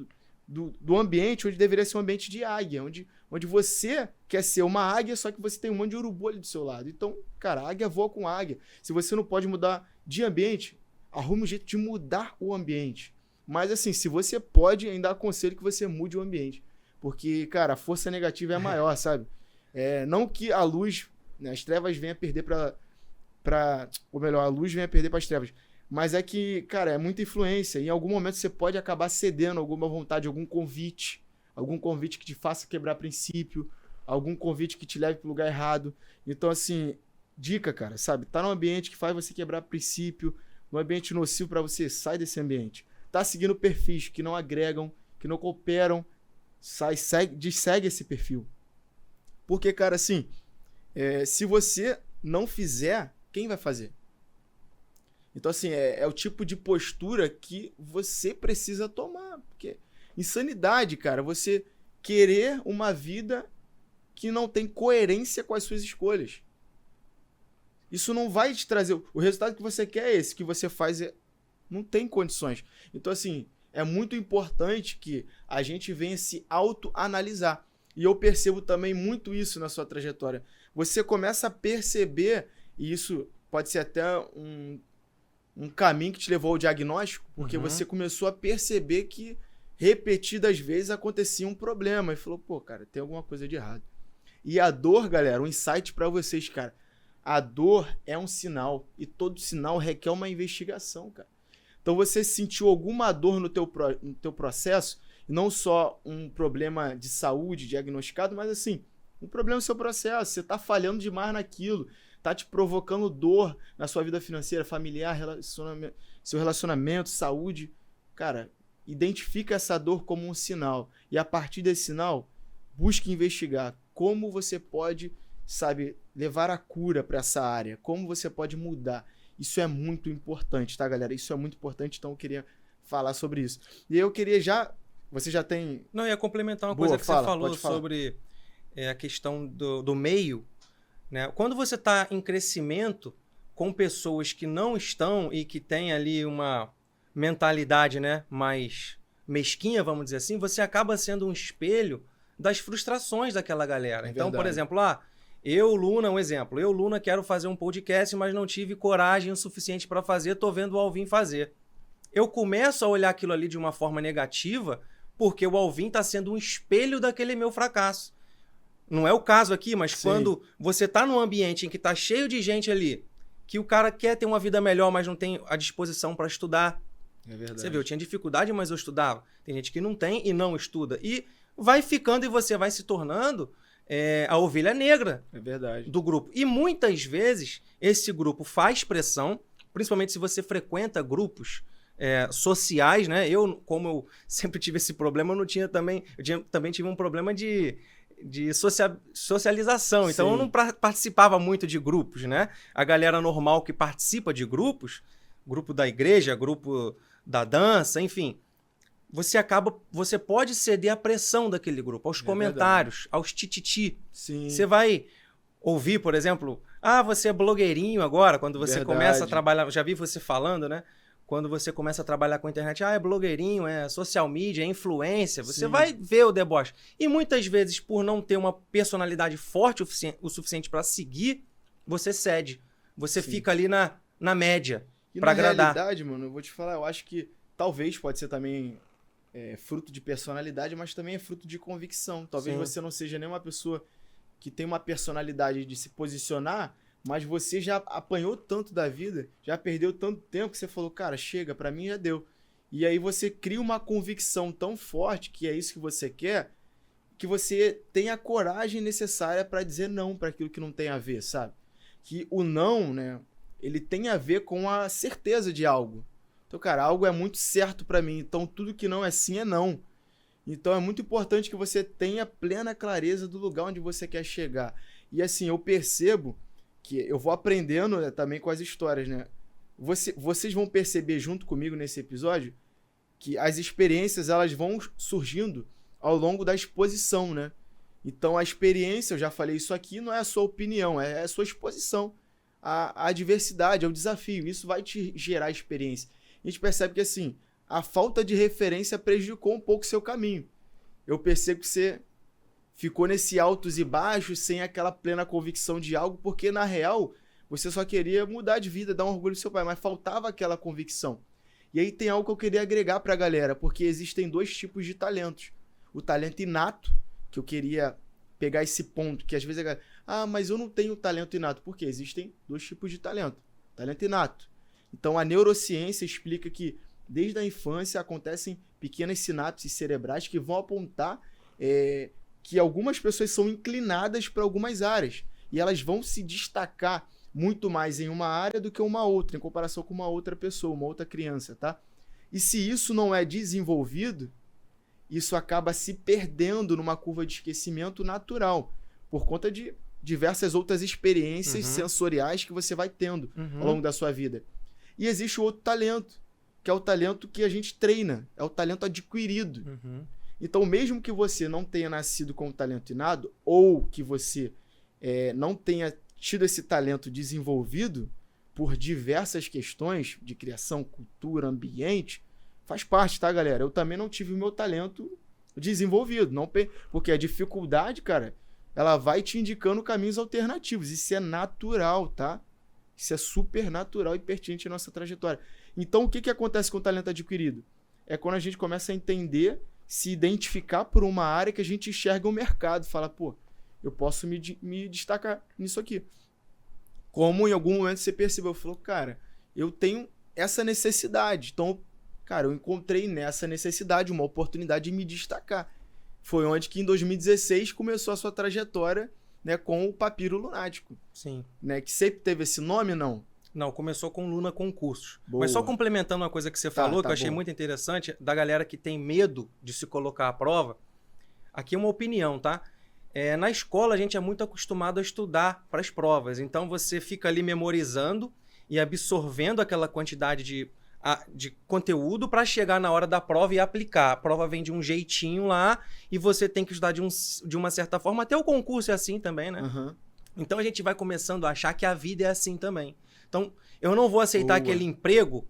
A: Do ambiente onde deveria ser um ambiente de águia. Onde você quer ser uma águia, só que você tem um monte de urubu ali do seu lado. Então, cara, a águia voa com águia. Se você não pode mudar de ambiente, arrume um jeito de mudar o ambiente. Mas, assim, se você pode, ainda aconselho que você mude o ambiente. Porque, cara, a força negativa é maior, sabe? Não que a luz, né, as trevas venham a perder ou melhor, a luz vem a perder para as trevas. Mas é que, cara, é muita influência. Em algum momento você pode acabar cedendo alguma vontade, algum convite que te faça quebrar princípio, algum convite que te leve para o lugar errado. Então, assim, dica, cara, sabe? Tá num ambiente que faz você quebrar princípio, num ambiente nocivo para você, sai desse ambiente. Tá seguindo perfis que não agregam, que não cooperam, segue esse perfil. Porque, cara, assim, se você não fizer, quem vai fazer? Então, assim, é o tipo de postura que você precisa tomar. Porque insanidade, cara, você querer uma vida que não tem coerência com as suas escolhas. Isso não vai te trazer... O resultado que você quer é esse, que você faz não tem condições. Então, assim, é muito importante que a gente venha se autoanalisar. E eu percebo também muito isso na sua trajetória. Você começa a perceber, e isso pode ser até um caminho que te levou ao diagnóstico, porque você começou a perceber que repetidas vezes acontecia um problema. E falou, pô, cara, tem alguma coisa de errado. E a dor, galera, um insight pra vocês, cara. A dor é um sinal, e todo sinal requer uma investigação, cara. Então você sentiu alguma dor no teu processo, e não só um problema de saúde diagnosticado, mas assim, um problema no seu processo, você tá falhando demais naquilo, tá te provocando dor na sua vida financeira, familiar, seu relacionamento, saúde. Cara, identifica essa dor como um sinal. E a partir desse sinal, busque investigar como você pode, sabe, levar a cura para essa área, como você pode mudar. Isso é muito importante, tá, galera? Isso é muito importante, então eu queria falar sobre isso. E eu queria já... Você já tem...
B: Não, eu ia complementar uma coisa que você falou sobre a questão do meio. Né? Quando você está em crescimento com pessoas que não estão e que têm ali uma mentalidade, né, mais mesquinha, vamos dizer assim, você acaba sendo um espelho das frustrações daquela galera. Então, por exemplo, eu, Luna, um exemplo. Eu, Luna, quero fazer um podcast, mas não tive coragem o suficiente para fazer, tô vendo o Alvin fazer. Eu começo a olhar aquilo ali de uma forma negativa porque o Alvin está sendo um espelho daquele meu fracasso. Não é o caso aqui, mas sim, quando você está num ambiente em que está cheio de gente ali, que o cara quer ter uma vida melhor, mas não tem a disposição para estudar.
A: É verdade.
B: Você viu, eu tinha dificuldade, mas eu estudava. Tem gente que não tem e não estuda. E vai ficando e você vai se tornando a ovelha negra do grupo. E muitas vezes esse grupo faz pressão, principalmente se você frequenta grupos sociais, né? Como eu sempre tive esse problema, eu também tive um problema de de socialização. Então,
A: Sim.
B: eu não participava muito de grupos, né? A galera normal que participa de grupos, grupo da igreja, grupo da dança, enfim, você pode ceder à pressão daquele grupo, aos comentários, aos tititi.
A: Sim.
B: Você vai ouvir, por exemplo, você é blogueirinho agora, quando você começa a trabalhar, já vi você falando, né? Quando você começa a trabalhar com a internet, é blogueirinho, é social media, é influência, você vai ver o deboche. E muitas vezes, por não ter uma personalidade forte o suficiente para seguir, você cede. Você fica ali na média, para agradar.
A: Na realidade, mano, eu vou te falar, eu acho que talvez pode ser também fruto de personalidade, mas também é fruto de convicção. Talvez você não seja nem uma pessoa que tem uma personalidade de se posicionar, mas você já apanhou tanto da vida, já perdeu tanto tempo que você falou, cara, chega, pra mim já deu. E aí você cria uma convicção tão forte que é isso que você quer, que você tem a coragem necessária pra dizer não pra aquilo que não tem a ver, sabe? Que o não, né, ele tem a ver com a certeza de algo. Então, cara, algo é muito certo pra mim, então tudo que não é sim é não. Então é muito importante que você tenha plena clareza do lugar onde você quer chegar. E assim, eu percebo que eu vou aprendendo, né, também com as histórias, né? Vocês vão perceber junto comigo nesse episódio que as experiências elas vão surgindo ao longo da exposição, né? Então a experiência, eu já falei isso aqui, não é a sua opinião, é a sua exposição à adversidade, ao desafio. Isso vai te gerar experiência. A gente percebe que assim, a falta de referência prejudicou um pouco o seu caminho. Eu percebo que você ficou nesse altos e baixos, sem aquela plena convicção de algo, porque na real, você só queria mudar de vida, dar um orgulho do seu pai, mas faltava aquela convicção. E aí tem algo que eu queria agregar pra galera, porque existem dois tipos de talentos. O talento inato, que eu queria pegar esse ponto, que às vezes a galera, mas eu não tenho talento inato. Por quê? Existem dois tipos de talento. Talento inato. Então a neurociência explica que desde a infância acontecem pequenas sinapses cerebrais que vão apontar que algumas pessoas são inclinadas para algumas áreas e elas vão se destacar muito mais em uma área do que uma outra, em comparação com uma outra pessoa, uma outra criança, tá? E se isso não é desenvolvido, isso acaba se perdendo numa curva de esquecimento natural, por conta de diversas outras experiências sensoriais que você vai tendo ao longo da sua vida. E existe o outro talento, que é o talento que a gente treina, é o talento adquirido. Então, mesmo que você não tenha nascido com um talento inato, ou que você não tenha tido esse talento desenvolvido por diversas questões de criação, cultura, ambiente, faz parte, tá, galera? Eu também não tive o meu talento desenvolvido, porque a dificuldade, cara, ela vai te indicando caminhos alternativos. Isso é natural, tá? Isso é super natural e pertinente à nossa trajetória. Então, o que acontece com o talento adquirido? É quando a gente começa a entender, se identificar por uma área que a gente enxerga o mercado. Fala, pô, eu posso me destacar nisso aqui. Como em algum momento você percebeu, falou, cara, eu tenho essa necessidade. Então, cara, eu encontrei nessa necessidade uma oportunidade de me destacar. Foi onde que em 2016 começou a sua trajetória, né, com o Papiro Lunático.
B: Sim.
A: Né, que sempre teve esse nome, não?
B: Não, começou com Luna Concursos.
A: Boa.
B: Mas só complementando uma coisa que você falou, que eu achei muito interessante, da galera que tem medo de se colocar à prova, aqui é uma opinião, tá? Na escola a gente é muito acostumado a estudar para as provas, então você fica ali memorizando e absorvendo aquela quantidade de conteúdo para chegar na hora da prova e aplicar. A prova vem de um jeitinho lá e você tem que estudar de uma certa forma. Até o concurso é assim também, né? Então a gente vai começando a achar que a vida é assim também. Então, eu não vou aceitar aquele emprego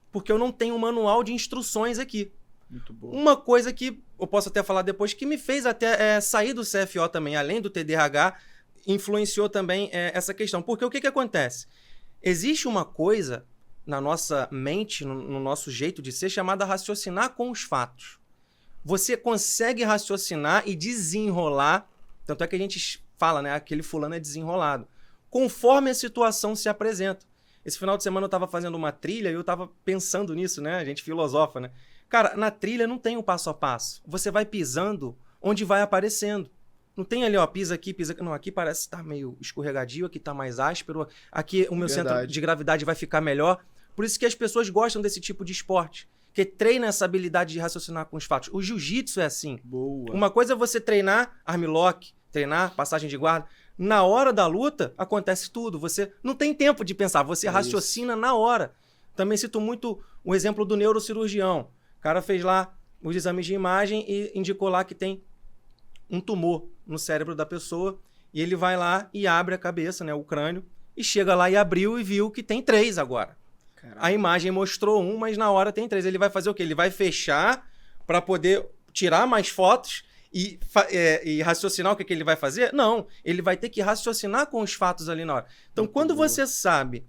B: porque eu não tenho um manual de instruções aqui.
A: Muito bom.
B: Uma coisa que eu posso até falar depois, que me fez até sair do CFO também, além do TDAH, influenciou também essa questão. Porque o que acontece? Existe uma coisa na nossa mente, no nosso jeito de ser, chamada raciocinar com os fatos. Você consegue raciocinar e desenrolar, tanto é que a gente fala, né? Aquele fulano é desenrolado. Conforme a situação se apresenta. Esse final de semana eu estava fazendo uma trilha e eu estava pensando nisso, né? A gente filosofa, né? Cara, na trilha não tem um passo a passo. Você vai pisando onde vai aparecendo. Não tem ali, ó, pisa aqui, pisa aqui. Não, aqui parece estar meio escorregadio, aqui está mais áspero, aqui o meu centro de gravidade vai ficar melhor. Por isso que as pessoas gostam desse tipo de esporte, porque treina essa habilidade de raciocinar com os fatos. O jiu-jitsu é assim.
A: Boa.
B: Uma coisa é você treinar armlock, treinar passagem de guarda. Na hora da luta, acontece tudo. Você não tem tempo de pensar, você raciocina na hora. Também cito muito o exemplo do neurocirurgião. O cara fez lá os exames de imagem e indicou lá que tem um tumor no cérebro da pessoa. E ele vai lá e abre a cabeça, né, o crânio, e chega lá e abriu e viu que tem 3 agora. Caraca. A imagem mostrou 1, mas na hora tem 3. Ele vai fazer o quê? Ele vai fechar para poder tirar mais fotos e raciocinar o que ele vai fazer? Não, ele vai ter que raciocinar com os fatos ali na hora. Então, quando você sabe,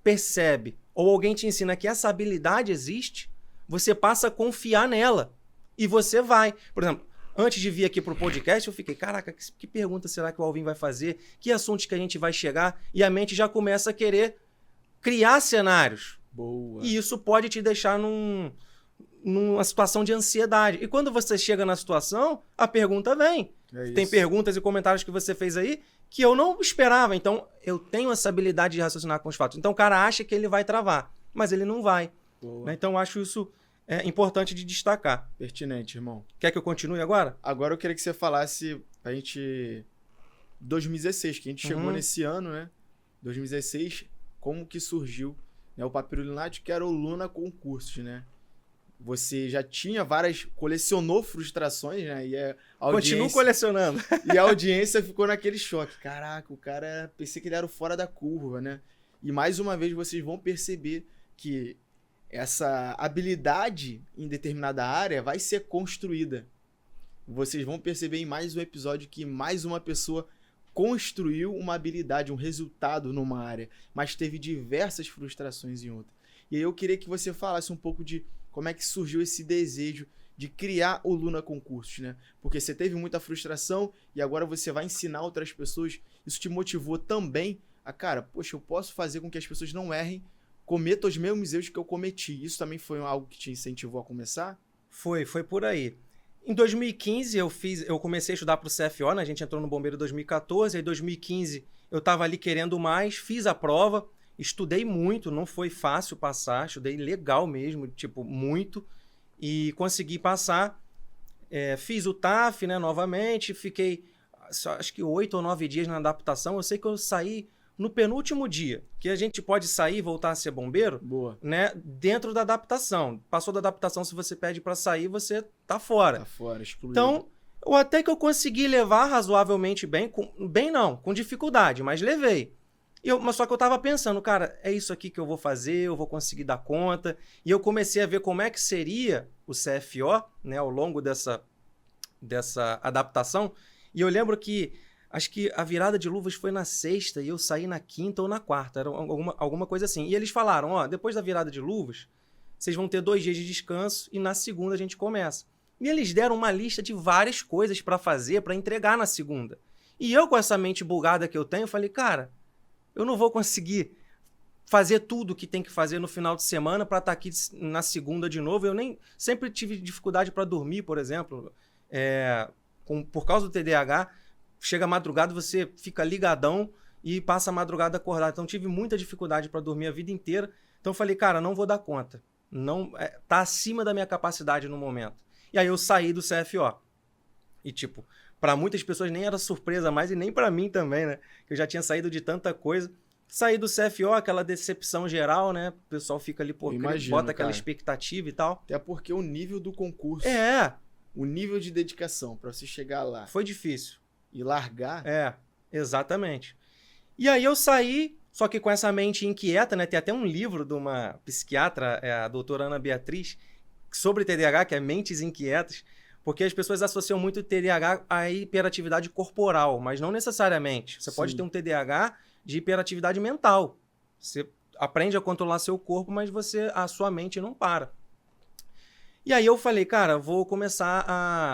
B: percebe, ou alguém te ensina que essa habilidade existe, você passa a confiar nela. E você vai. Por exemplo, antes de vir aqui pro podcast, eu fiquei, caraca, que pergunta será que o Alvin vai fazer? Que assuntos que a gente vai chegar? E a mente já começa a querer criar cenários.
A: Boa.
B: E isso pode te deixar numa situação de ansiedade. E quando você chega na situação, a pergunta vem. Tem perguntas e comentários que você fez aí que eu não esperava. Então, eu tenho essa habilidade de raciocinar com os fatos. Então, o cara acha que ele vai travar, mas ele não vai. Né? Então, eu acho isso importante de destacar.
A: Pertinente, irmão.
B: Quer que eu continue agora?
A: Agora eu queria que você falasse a gente... 2016, que a gente chegou nesse ano, né? 2016, como que surgiu, né, o Papirulinato, que era o Luna Concursos, né? Você já tinha colecionou frustrações, né? E a audiência...
B: Continuo colecionando.
A: E a audiência ficou naquele choque. Caraca, o cara... Pensei que ele era o fora da curva, né? E mais uma vez vocês vão perceber que essa habilidade em determinada área vai ser construída. Vocês vão perceber em mais um episódio que mais uma pessoa construiu uma habilidade, um resultado numa área, mas teve diversas frustrações em outra. E aí eu queria que você falasse um pouco de como é que surgiu esse desejo de criar o Luna Concursos, né? Porque você teve muita frustração e agora você vai ensinar outras pessoas. Isso te motivou também a, cara, poxa, eu posso fazer com que as pessoas não errem, cometam os mesmos erros que eu cometi. Isso também foi algo que te incentivou a começar?
B: Foi por aí. Em 2015 eu comecei a estudar para o CFO, né? A gente entrou no Bombeiro em 2014, aí em 2015 eu estava ali querendo mais, fiz a prova, estudei muito, não foi fácil passar, estudei legal mesmo, tipo, muito, e consegui passar. Fiz o TAF, né, novamente, fiquei acho que 8 ou 9 dias na adaptação. Eu sei que eu saí no penúltimo dia, que a gente pode sair e voltar a ser bombeiro, né, dentro da adaptação. Passou da adaptação, se você pede para sair, você tá fora.
A: Tá fora, excluído.
B: Então, até que eu consegui levar razoavelmente bem, com dificuldade, mas levei. Mas só que eu tava pensando, cara, é isso aqui que eu vou fazer, eu vou conseguir dar conta. E eu comecei a ver como é que seria o CFO, né, ao longo dessa adaptação. E eu lembro que acho que a virada de luvas foi na sexta e eu saí na quinta ou na quarta. Era alguma coisa assim. E eles falaram, ó, depois da virada de luvas, vocês vão ter 2 dias de descanso e na segunda a gente começa. E eles deram uma lista de várias coisas para fazer, para entregar na segunda. E eu, com essa mente bugada que eu tenho, falei, cara, eu não vou conseguir fazer tudo o que tem que fazer no final de semana para estar aqui na segunda de novo. Eu sempre tive dificuldade para dormir, por exemplo. Por causa do TDAH, chega a madrugada, você fica ligadão e passa a madrugada acordado. Então, tive muita dificuldade para dormir a vida inteira. Então, falei, cara, não vou dar conta. Não, tá acima da minha capacidade no momento. E aí, eu saí do CFO. E, tipo, para muitas pessoas nem era surpresa mais, e nem para mim também, né? Que eu já tinha saído de tanta coisa. Saí do CFO, aquela decepção geral, né? O pessoal fica ali, bota aquela expectativa e tal.
A: Até porque o nível do concurso... O nível de dedicação para você chegar lá...
B: Foi difícil.
A: E largar...
B: Exatamente. E aí eu saí, só que com essa mente inquieta, né? Tem até um livro de uma psiquiatra, a doutora Ana Beatriz, sobre TDAH, que é Mentes Inquietas, porque as pessoas associam muito o TDAH à hiperatividade corporal, mas não necessariamente. Você pode ter um TDAH de hiperatividade mental. Você aprende a controlar seu corpo, mas a sua mente não para. E aí eu falei, cara, vou começar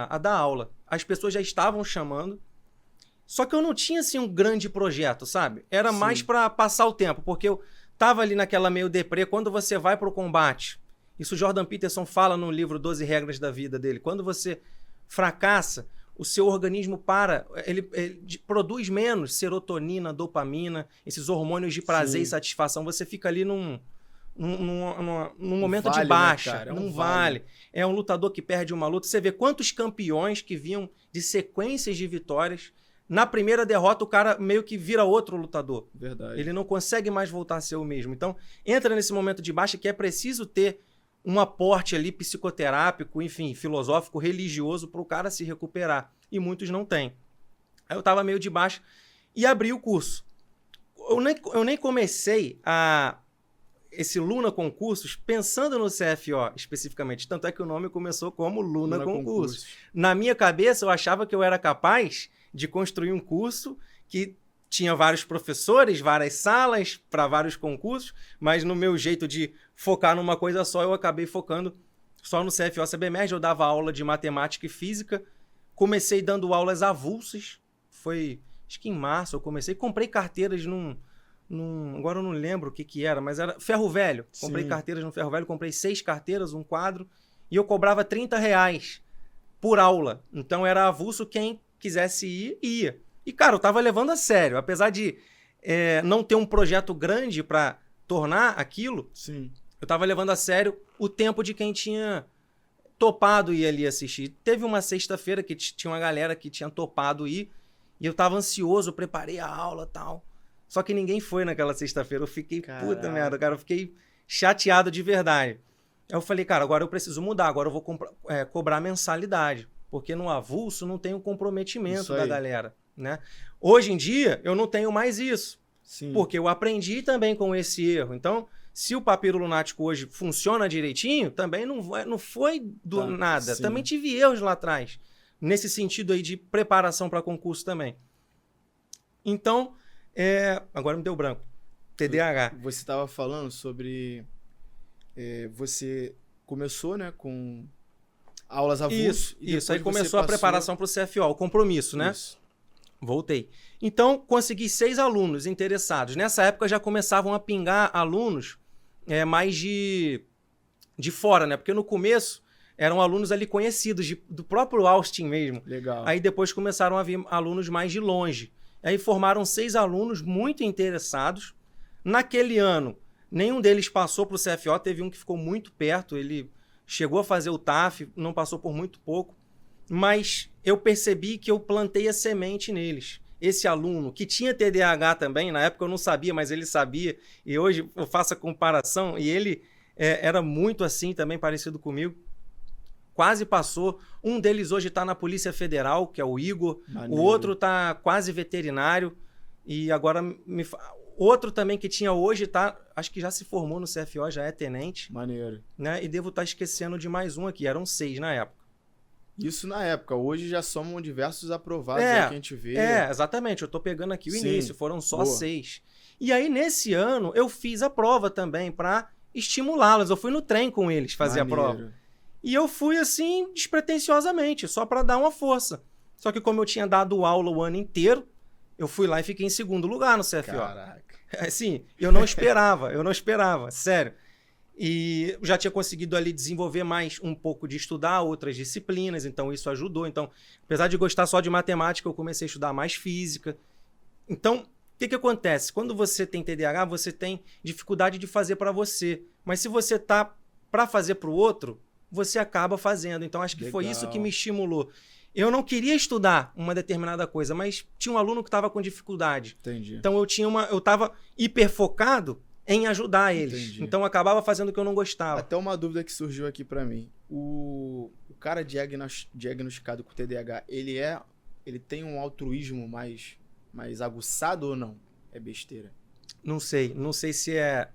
B: a dar aula. As pessoas já estavam chamando, só que eu não tinha, assim, um grande projeto, sabe? Era mais para passar o tempo, porque eu tava ali naquela meio deprê. Quando você vai pro combate, isso o Jordan Peterson fala no livro 12 Regras da Vida dele, quando você fracassa, o seu organismo ele produz menos serotonina, dopamina, esses hormônios de prazer e satisfação. Você fica ali num momento de baixa. Né, cara? Não vale. É um lutador que perde uma luta. Você vê quantos campeões que vinham de sequências de vitórias. Na primeira derrota, o cara meio que vira outro lutador.
A: Verdade.
B: Ele não consegue mais voltar a ser o mesmo. Então, entra nesse momento de baixa que é preciso ter um aporte ali psicoterápico, enfim, filosófico, religioso para o cara se recuperar. E muitos não têm. Aí eu estava meio de baixa e abri o curso. Eu nem comecei esse Luna Concursos pensando no CFO especificamente. Tanto é que o nome começou como Luna Concursos. Na minha cabeça, eu achava que eu era capaz de construir um curso que tinha vários professores, várias salas para vários concursos, mas no meu jeito de focar numa coisa só, eu acabei focando só no CFO CBMERG. Eu dava aula de matemática e física, comecei dando aulas avulsas, foi, acho que em março eu comecei, comprei carteiras agora eu não lembro o que era, mas era ferro velho. Comprei carteiras no ferro velho, comprei 6 carteiras, um quadro, e eu cobrava R$30 por aula. Então era avulso, quem quisesse ir, ia. E, cara, eu tava levando a sério. Apesar de não ter um projeto grande para tornar aquilo, eu tava levando a sério o tempo de quem tinha topado ir ali assistir. Teve uma sexta-feira que tinha uma galera que tinha topado ir, e eu tava ansioso, preparei a aula e tal. Só que ninguém foi naquela sexta-feira. Eu fiquei, puta merda, cara. Eu fiquei chateado de verdade. Aí eu falei, cara, agora eu preciso mudar. Agora eu vou cobrar mensalidade. Porque no avulso não tem o comprometimento da galera, né? Hoje em dia, eu não tenho mais isso. Porque eu aprendi também com esse erro. Então, se o Papiro Lunático hoje funciona direitinho, também não foi do nada. Também tive erros lá atrás. Nesse sentido aí de preparação para concurso também. Então, agora me deu branco. TDAH.
A: Você estava falando sobre... você começou, né, com aulas avulso.
B: Isso. Aí começou a preparação para o CFO, o compromisso, né? Isso. Voltei. Então, consegui 6 alunos interessados. Nessa época já começavam a pingar alunos mais de fora, né? Porque no começo eram alunos ali conhecidos, do próprio Austin mesmo.
A: Legal.
B: Aí depois começaram a vir alunos mais de longe. Aí formaram 6 alunos muito interessados. Naquele ano, nenhum deles passou para o CFO, teve um que ficou muito perto, ele chegou a fazer o TAF, não passou por muito pouco, mas eu percebi que eu plantei a semente neles. Esse aluno, que tinha TDAH também, na época eu não sabia, mas ele sabia, e hoje eu faço a comparação, e ele era muito assim, também parecido comigo, quase passou. Um deles hoje está na Polícia Federal, que é o Igor, Maneiro. O outro está quase veterinário, e agora outro também que tinha hoje, acho que já se formou no CFO, já é tenente.
A: Maneiro.
B: Né? E devo estar esquecendo de mais um aqui, eram 6 na época.
A: Isso na época, hoje já somam diversos aprovados aí que a gente vê.
B: Exatamente, eu estou pegando aqui o início, foram só 6. E aí nesse ano eu fiz a prova também para estimulá-los, eu fui no trem com eles fazer a prova. E eu fui assim despretensiosamente, só para dar uma força. Só que como eu tinha dado aula o ano inteiro, eu fui lá e fiquei em 2º lugar no CFO.
A: Caraca.
B: Assim, eu não esperava, sério. E já tinha conseguido ali desenvolver mais um pouco de estudar outras disciplinas, então isso ajudou. Então, apesar de gostar só de matemática, eu comecei a estudar mais física. Então, o que acontece? Quando você tem TDAH, você tem dificuldade de fazer para você. Mas se você tá para fazer para o outro, você acaba fazendo. Então, acho que foi isso que me estimulou. Eu não queria estudar uma determinada coisa, mas tinha um aluno que estava com dificuldade.
A: Entendi.
B: Então, eu estava hiperfocado em ajudar eles. Entendi. Então, eu acabava fazendo o que eu não gostava.
A: Até uma dúvida que surgiu aqui para mim. O cara diagnosticado com TDAH, ele tem um altruísmo mais aguçado ou não? É besteira?
B: Não sei se é...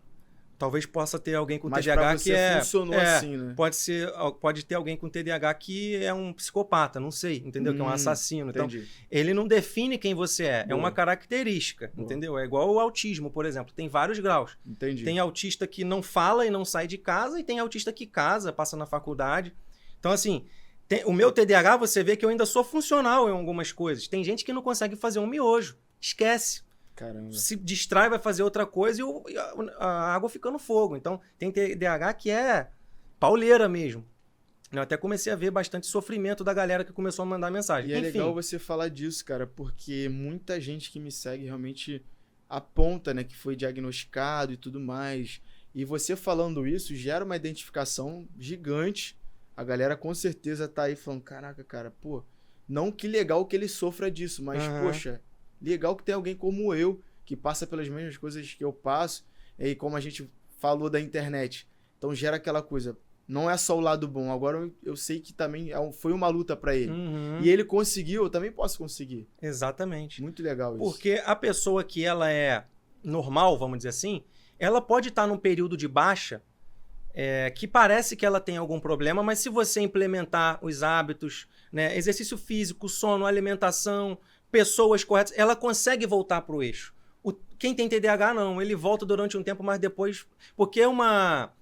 B: Talvez possa ter alguém com
A: mas
B: TDAH
A: que funcionou assim, né?
B: Pode ter alguém com TDAH que é um psicopata, não sei, entendeu? Que é um assassino.
A: Entendi.
B: Então, ele não define quem você é. Boa. É uma característica, entendeu? É igual o autismo, por exemplo. Tem vários graus.
A: Entendi.
B: Tem autista que não fala e não sai de casa, e tem autista que casa, passa na faculdade. Então, assim, o meu TDAH, você vê que eu ainda sou funcional em algumas coisas. Tem gente que não consegue fazer um miojo. Esquece.
A: Caramba.
B: Se distrai, vai fazer outra coisa e a água fica no fogo. Então, tem TDAH que é pauleira mesmo. Eu até comecei a ver bastante sofrimento da galera que começou a mandar mensagem.
A: E é legal você falar disso, cara, porque muita gente que me segue realmente aponta, né, que foi diagnosticado e tudo mais. E você falando isso gera uma identificação gigante. A galera com certeza tá aí falando, caraca, cara, pô, não que legal que ele sofra disso, mas, poxa, legal que tem alguém como eu, que passa pelas mesmas coisas que eu passo, e aí, como a gente falou da internet, então gera aquela coisa, não é só o lado bom, agora eu sei que também foi uma luta pra ele. E ele conseguiu, eu também posso conseguir.
B: Exatamente.
A: Muito legal isso.
B: Porque a pessoa que ela é normal, vamos dizer assim, ela pode estar num período de baixa, que parece que ela tem algum problema, mas se você implementar os hábitos, né, exercício físico, sono, alimentação, pessoas corretas, ela consegue voltar para o eixo. Quem tem TDAH não, ele volta durante um tempo, mas depois... Porque é uma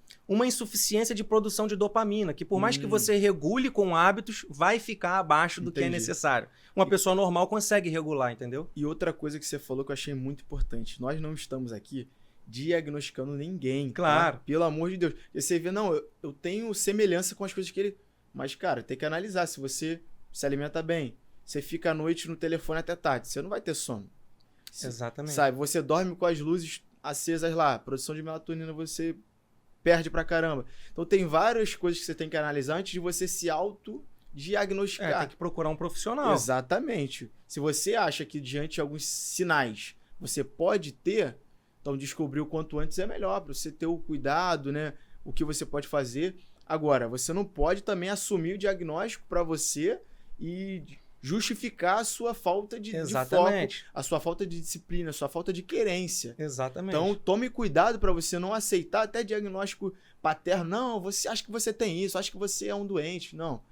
B: insuficiência de produção de dopamina, que por mais que você regule com hábitos, vai ficar abaixo do que é necessário. Uma pessoa normal consegue regular, entendeu?
A: E outra coisa que você falou que eu achei muito importante, nós não estamos aqui diagnosticando ninguém.
B: Claro.
A: Tá? Pelo amor de Deus. E você vê, não, eu tenho semelhança com as coisas que ele... Mas, cara, tem que analisar. Se você se alimenta bem, você fica à noite no telefone até tarde, você não vai ter sono.
B: Exatamente.
A: Sabe, você dorme com as luzes acesas lá, produção de melatonina você perde pra caramba. Então tem várias coisas que você tem que analisar antes de você se autodiagnosticar.
B: Tem que procurar um profissional.
A: Exatamente. Se você acha que diante de alguns sinais você pode ter... Então, descobrir o quanto antes é melhor, para você ter o cuidado, né? O que você pode fazer. Agora, você não pode também assumir o diagnóstico para você e justificar a sua falta de foco, a sua falta de disciplina, a sua falta de querência.
B: Exatamente.
A: Então, tome cuidado para você não aceitar até diagnóstico paterno. Não, você acha que você tem isso, acha que você é um doente. Não.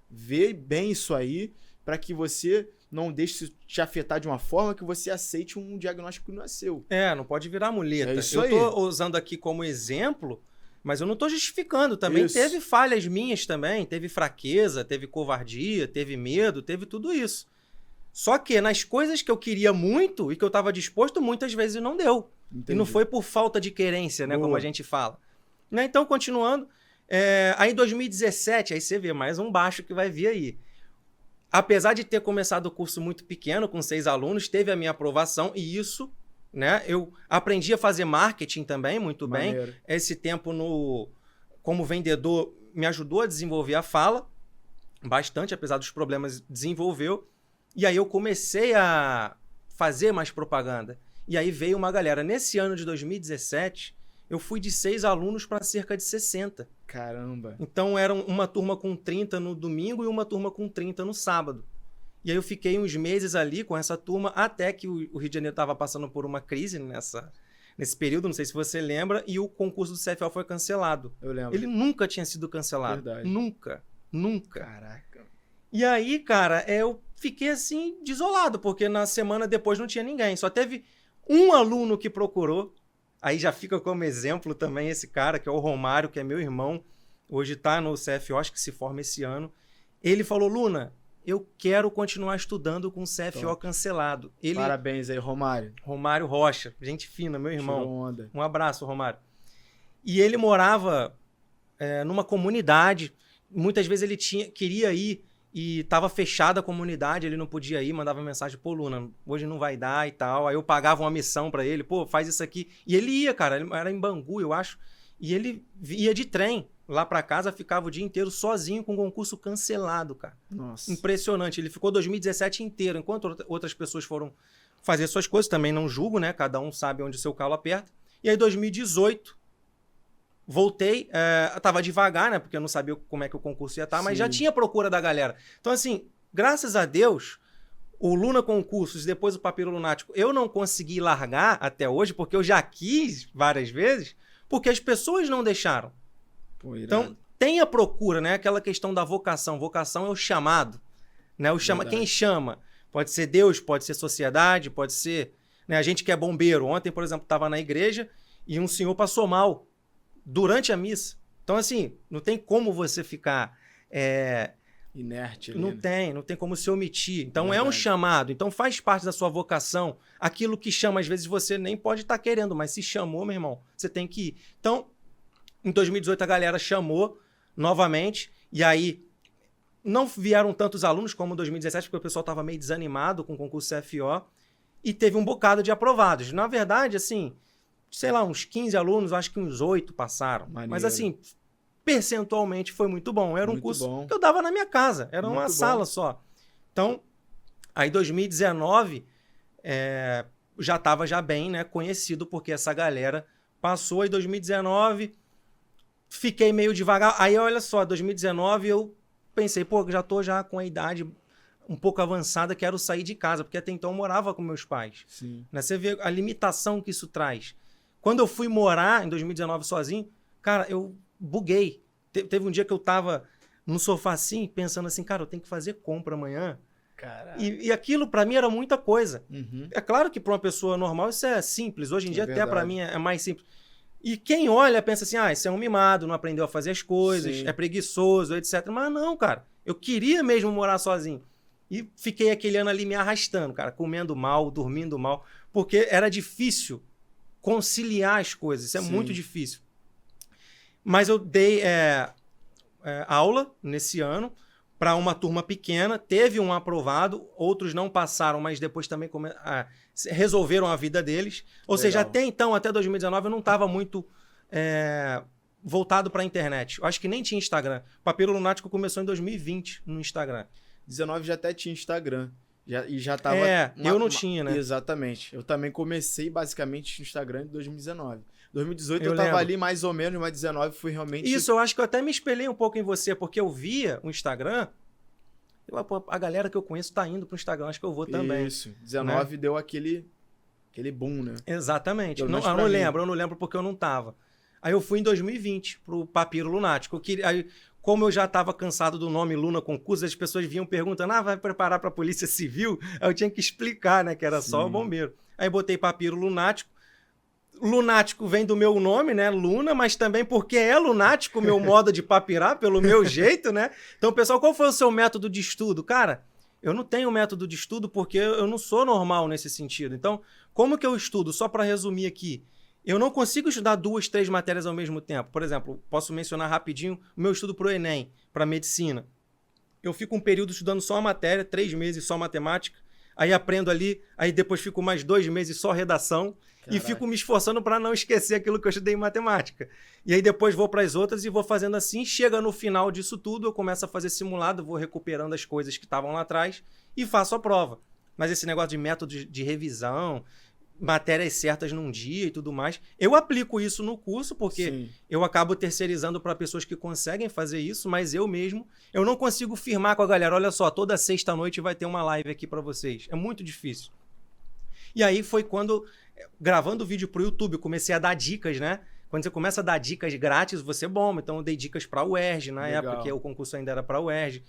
A: Vê bem isso aí para que você... não deixe te afetar de uma forma que você aceite um diagnóstico que não é seu.
B: Não pode virar muleta.
A: É isso
B: eu
A: aí.
B: tô usando aqui como exemplo, mas eu não tô justificando. Também
A: isso.
B: Teve falhas minhas também, teve fraqueza, teve covardia, teve medo, teve tudo isso. Só que nas coisas que eu queria muito e que eu tava disposto, muitas vezes não deu.
A: Entendi.
B: E não foi por falta de querência, né,
A: Boa.
B: como a gente fala. Né? Então, continuando, aí em 2017, aí você vê mais um baixo que vai vir aí. Apesar de ter começado o curso muito pequeno, com 6 alunos, teve a minha aprovação e isso, né? Eu aprendi a fazer marketing também muito
A: Maneiro.
B: bem. Esse tempo como vendedor me ajudou a desenvolver a fala bastante, apesar dos problemas, desenvolveu. E aí eu comecei a fazer mais propaganda. E aí veio uma galera. Nesse ano de 2017, eu fui de 6 alunos para cerca de 60.
A: Caramba.
B: Então era uma turma com 30 no domingo e uma turma com 30 no sábado. E aí eu fiquei uns meses ali com essa turma, até que o Rio de Janeiro estava passando por uma crise nesse período, não sei se você lembra, e o concurso do CFO foi cancelado.
A: Eu lembro.
B: Ele nunca tinha sido cancelado.
A: Verdade.
B: Nunca.
A: Caraca.
B: E aí, cara, eu fiquei assim, desolado, porque na semana depois não tinha ninguém. Só teve um aluno que procurou. Aí já fica como exemplo também esse cara, que é o Romário, que é meu irmão. Hoje está no CFO, acho que se forma esse ano. Ele falou, Luna, eu quero continuar estudando com o CFO cancelado.
A: Parabéns aí, Romário.
B: Romário Rocha, gente fina, meu irmão.
A: Tirou onda.
B: Um abraço, Romário. E ele morava numa comunidade. Muitas vezes ele queria ir e estava fechada a comunidade, ele não podia ir, mandava mensagem, pô, Luna, hoje não vai dar e tal. Aí eu pagava uma missão para ele, pô, faz isso aqui. E ele ia, cara, ele era em Bangu, eu acho. E ele ia de trem lá para casa, ficava o dia inteiro sozinho com o concurso cancelado, cara.
A: Nossa.
B: Impressionante. Ele ficou 2017 inteiro, enquanto outras pessoas foram fazer suas coisas, também não julgo, né? Cada um sabe onde o seu calo aperta. E aí, 2018, voltei, tava devagar, né? Porque eu não sabia como é que o concurso ia estar, mas já tinha procura da galera. Então, assim, graças a Deus, o Luna Concursos, depois o Papiro Lunático, eu não consegui largar até hoje, porque eu já quis várias vezes, porque as pessoas não deixaram.
A: Pô,
B: então, tem a procura, né? Aquela questão da vocação. Vocação é o chamado, né? Quem chama? Pode ser Deus, pode ser sociedade, pode ser... Né? A gente que é bombeiro. Ontem, por exemplo, estava na igreja e um senhor passou mal durante a missa. Então, assim, não tem como você ficar...
A: inerte ali,
B: não tem como se omitir. Então, é um chamado. Então, faz parte da sua vocação. Aquilo que chama, às vezes, você nem pode estar querendo, mas se chamou, meu irmão, você tem que ir. Então, em 2018, a galera chamou novamente, e aí não vieram tantos alunos como em 2017, porque o pessoal estava meio desanimado com o concurso CFO, e teve um bocado de aprovados. Na verdade, assim, sei lá, uns 15 alunos, acho que uns 8 passaram.
A: Maneiro.
B: Mas assim, percentualmente foi muito bom. Era um
A: Muito
B: curso
A: bom.
B: que eu dava na minha casa, era
A: Muito
B: uma
A: bom.
B: sala só. Então, aí 2019 já estava já bem, né, conhecido, porque essa galera passou. Aí 2019 fiquei meio devagar. Aí olha só, 2019 eu pensei, pô, já tô já com a idade um pouco avançada, quero sair de casa, porque até então eu morava com meus pais.
A: Sim.
B: Né? Você vê a limitação que isso traz. Quando eu fui morar em 2019 sozinho, cara, eu buguei. Teve um dia que eu tava no sofá assim, pensando assim, cara, eu tenho que fazer compra amanhã.
A: Caraca.
B: E aquilo pra mim era muita coisa.
A: Uhum.
B: É claro que pra uma pessoa normal isso é simples. Hoje em dia até
A: verdade.
B: pra mim é mais simples. E quem olha pensa assim, esse é um mimado, não aprendeu a fazer as coisas,
A: Sim.
B: é preguiçoso, etc. Mas não, cara. Eu queria mesmo morar sozinho. E fiquei aquele ano ali me arrastando, cara, comendo mal, dormindo mal, porque era difícil conciliar as coisas. Isso é
A: Sim.
B: muito difícil. Mas eu dei aula nesse ano para uma turma pequena, teve um aprovado, outros não passaram, mas depois também resolveram a vida deles. Ou seja, até então, até 2019, eu não estava muito voltado para a internet. Eu acho que nem tinha Instagram. O Papiro Lunático começou em 2020 no Instagram.
A: 19 já até tinha Instagram. E já tava...
B: eu não tinha, né?
A: Exatamente. Eu também comecei basicamente no Instagram em 2019. 2018 eu tava
B: lembro.
A: ali mais ou menos, mas 19 fui realmente...
B: Isso, eu acho que eu até me espelhei um pouco em você, porque eu via o Instagram, a galera que eu conheço tá indo pro Instagram, acho que eu vou também.
A: Isso, 19 deu aquele boom, né?
B: Exatamente.
A: Pelo
B: Eu
A: menos pra
B: não
A: mim.
B: lembro, eu não lembro porque eu não tava. Aí eu fui em 2020 pro Papiro Lunático. Aí, como eu já estava cansado do nome Luna Concurso, as pessoas vinham perguntando, vai preparar para a Polícia Civil? Aí eu tinha que explicar, né, que era só o bombeiro. Aí botei Papiro Lunático. Lunático vem do meu nome, né, Luna, mas também porque é lunático o meu modo de papirar, pelo meu jeito, né? Então, pessoal, qual foi o seu método de estudo? Cara, eu não tenho método de estudo porque eu não sou normal nesse sentido. Então, como que eu estudo? Só para resumir aqui. Eu não consigo estudar 2, 3 matérias ao mesmo tempo. Por exemplo, posso mencionar rapidinho o meu estudo para o Enem, para medicina. Eu fico um período estudando só a matéria, 3 meses só matemática, aí aprendo ali, aí depois fico mais 2 meses só redação. Caraca. E fico me esforçando para não esquecer aquilo que eu estudei em matemática. E aí depois vou para as outras e vou fazendo assim. Chega no final disso tudo, eu começo a fazer simulado, vou recuperando as coisas que estavam lá atrás e faço a prova. Mas esse negócio de método de revisão, matérias certas num dia e tudo mais. Eu aplico isso no curso, porque Sim. eu acabo terceirizando para pessoas que conseguem fazer isso, mas eu mesmo, eu não consigo firmar com a galera, olha só, toda sexta-noite vai ter uma live aqui para vocês. É muito difícil. E aí foi quando, gravando vídeo pro YouTube, eu comecei a dar dicas, né? Quando você começa a dar dicas grátis, você bomba. Então eu dei dicas para a UERJ, na época que o concurso ainda era para a UERJ.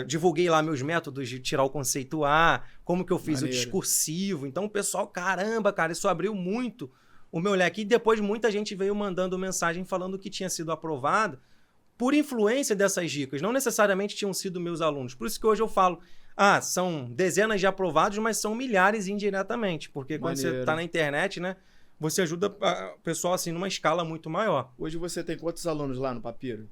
B: Divulguei lá meus métodos de tirar o conceito A, como que eu fiz o discursivo. Então o pessoal, caramba, cara, isso abriu muito o meu leque. E depois muita gente veio mandando mensagem falando que tinha sido aprovado por influência dessas dicas. Não necessariamente tinham sido meus alunos. Por isso que hoje eu falo, são dezenas de aprovados, mas são milhares indiretamente. Porque quando você está na internet, né, você ajuda o pessoal assim numa escala muito maior.
A: Hoje você tem quantos alunos lá no Papiro?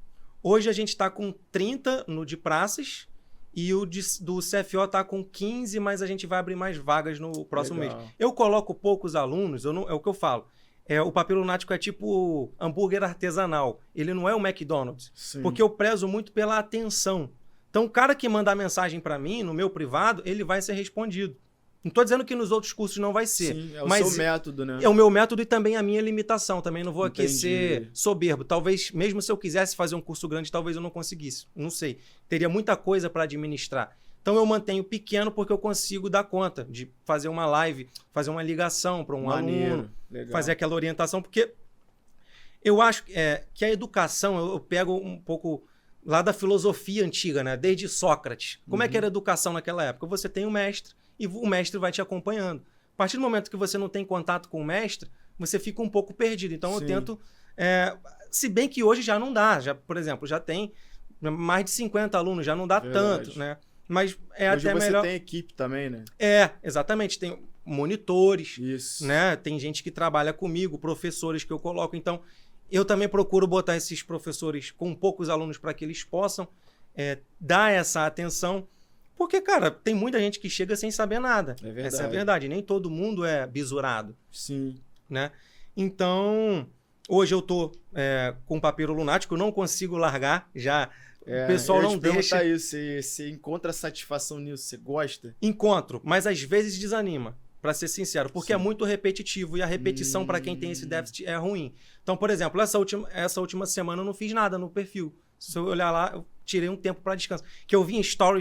B: Hoje a gente está com 30 no de praças e o do CFO está com 15, mas a gente vai abrir mais vagas no próximo mês. Eu coloco poucos alunos, é o que eu falo. O Papiro Lunático é tipo hambúrguer artesanal. Ele não é o McDonald's. Sim. Porque eu prezo muito pela atenção. Então o cara que mandar mensagem para mim, no meu privado, ele vai ser respondido. Não estou dizendo que nos outros cursos não vai ser.
A: Sim, o seu método, né?
B: É o meu método e também a minha limitação. Também não vou aqui ser soberbo. Talvez, mesmo se eu quisesse fazer um curso grande, talvez eu não conseguisse. Não sei. Teria muita coisa para administrar. Então eu mantenho pequeno porque eu consigo dar conta de fazer uma live, fazer uma ligação para um aluno, fazer aquela orientação. Porque eu acho que a educação, eu pego um pouco lá da filosofia antiga, né? Desde Sócrates. Como é que era a educação naquela época? Você tem um mestre, e o mestre vai te acompanhando. A partir do momento que você não tem contato com o mestre, você fica um pouco perdido. Então eu tento... se bem que hoje já não dá. Por exemplo, já tem mais de 50 alunos, já não dá tanto, né? Mas
A: hoje
B: até melhor...
A: você tem equipe também, né?
B: Exatamente. Tem monitores,
A: Isso.
B: Né? Tem gente que trabalha comigo, professores que eu coloco. Então, eu também procuro botar esses professores com poucos alunos para que eles possam dar essa atenção. Porque, cara, tem muita gente que chega sem saber nada.
A: É verdade.
B: Essa é a verdade. Nem todo mundo é bisurado.
A: Sim.
B: né? Então, hoje eu tô com papiro lunático, eu não consigo largar, já o pessoal não deixa.
A: Isso, você encontra satisfação nisso, você gosta?
B: Encontro, mas às vezes desanima, para ser sincero, porque
A: Sim.
B: é muito repetitivo e a repetição para quem tem esse déficit é ruim. Então, por exemplo, essa última semana eu não fiz nada no perfil. Se eu olhar lá, eu tirei um tempo para descanso. Que eu vim story,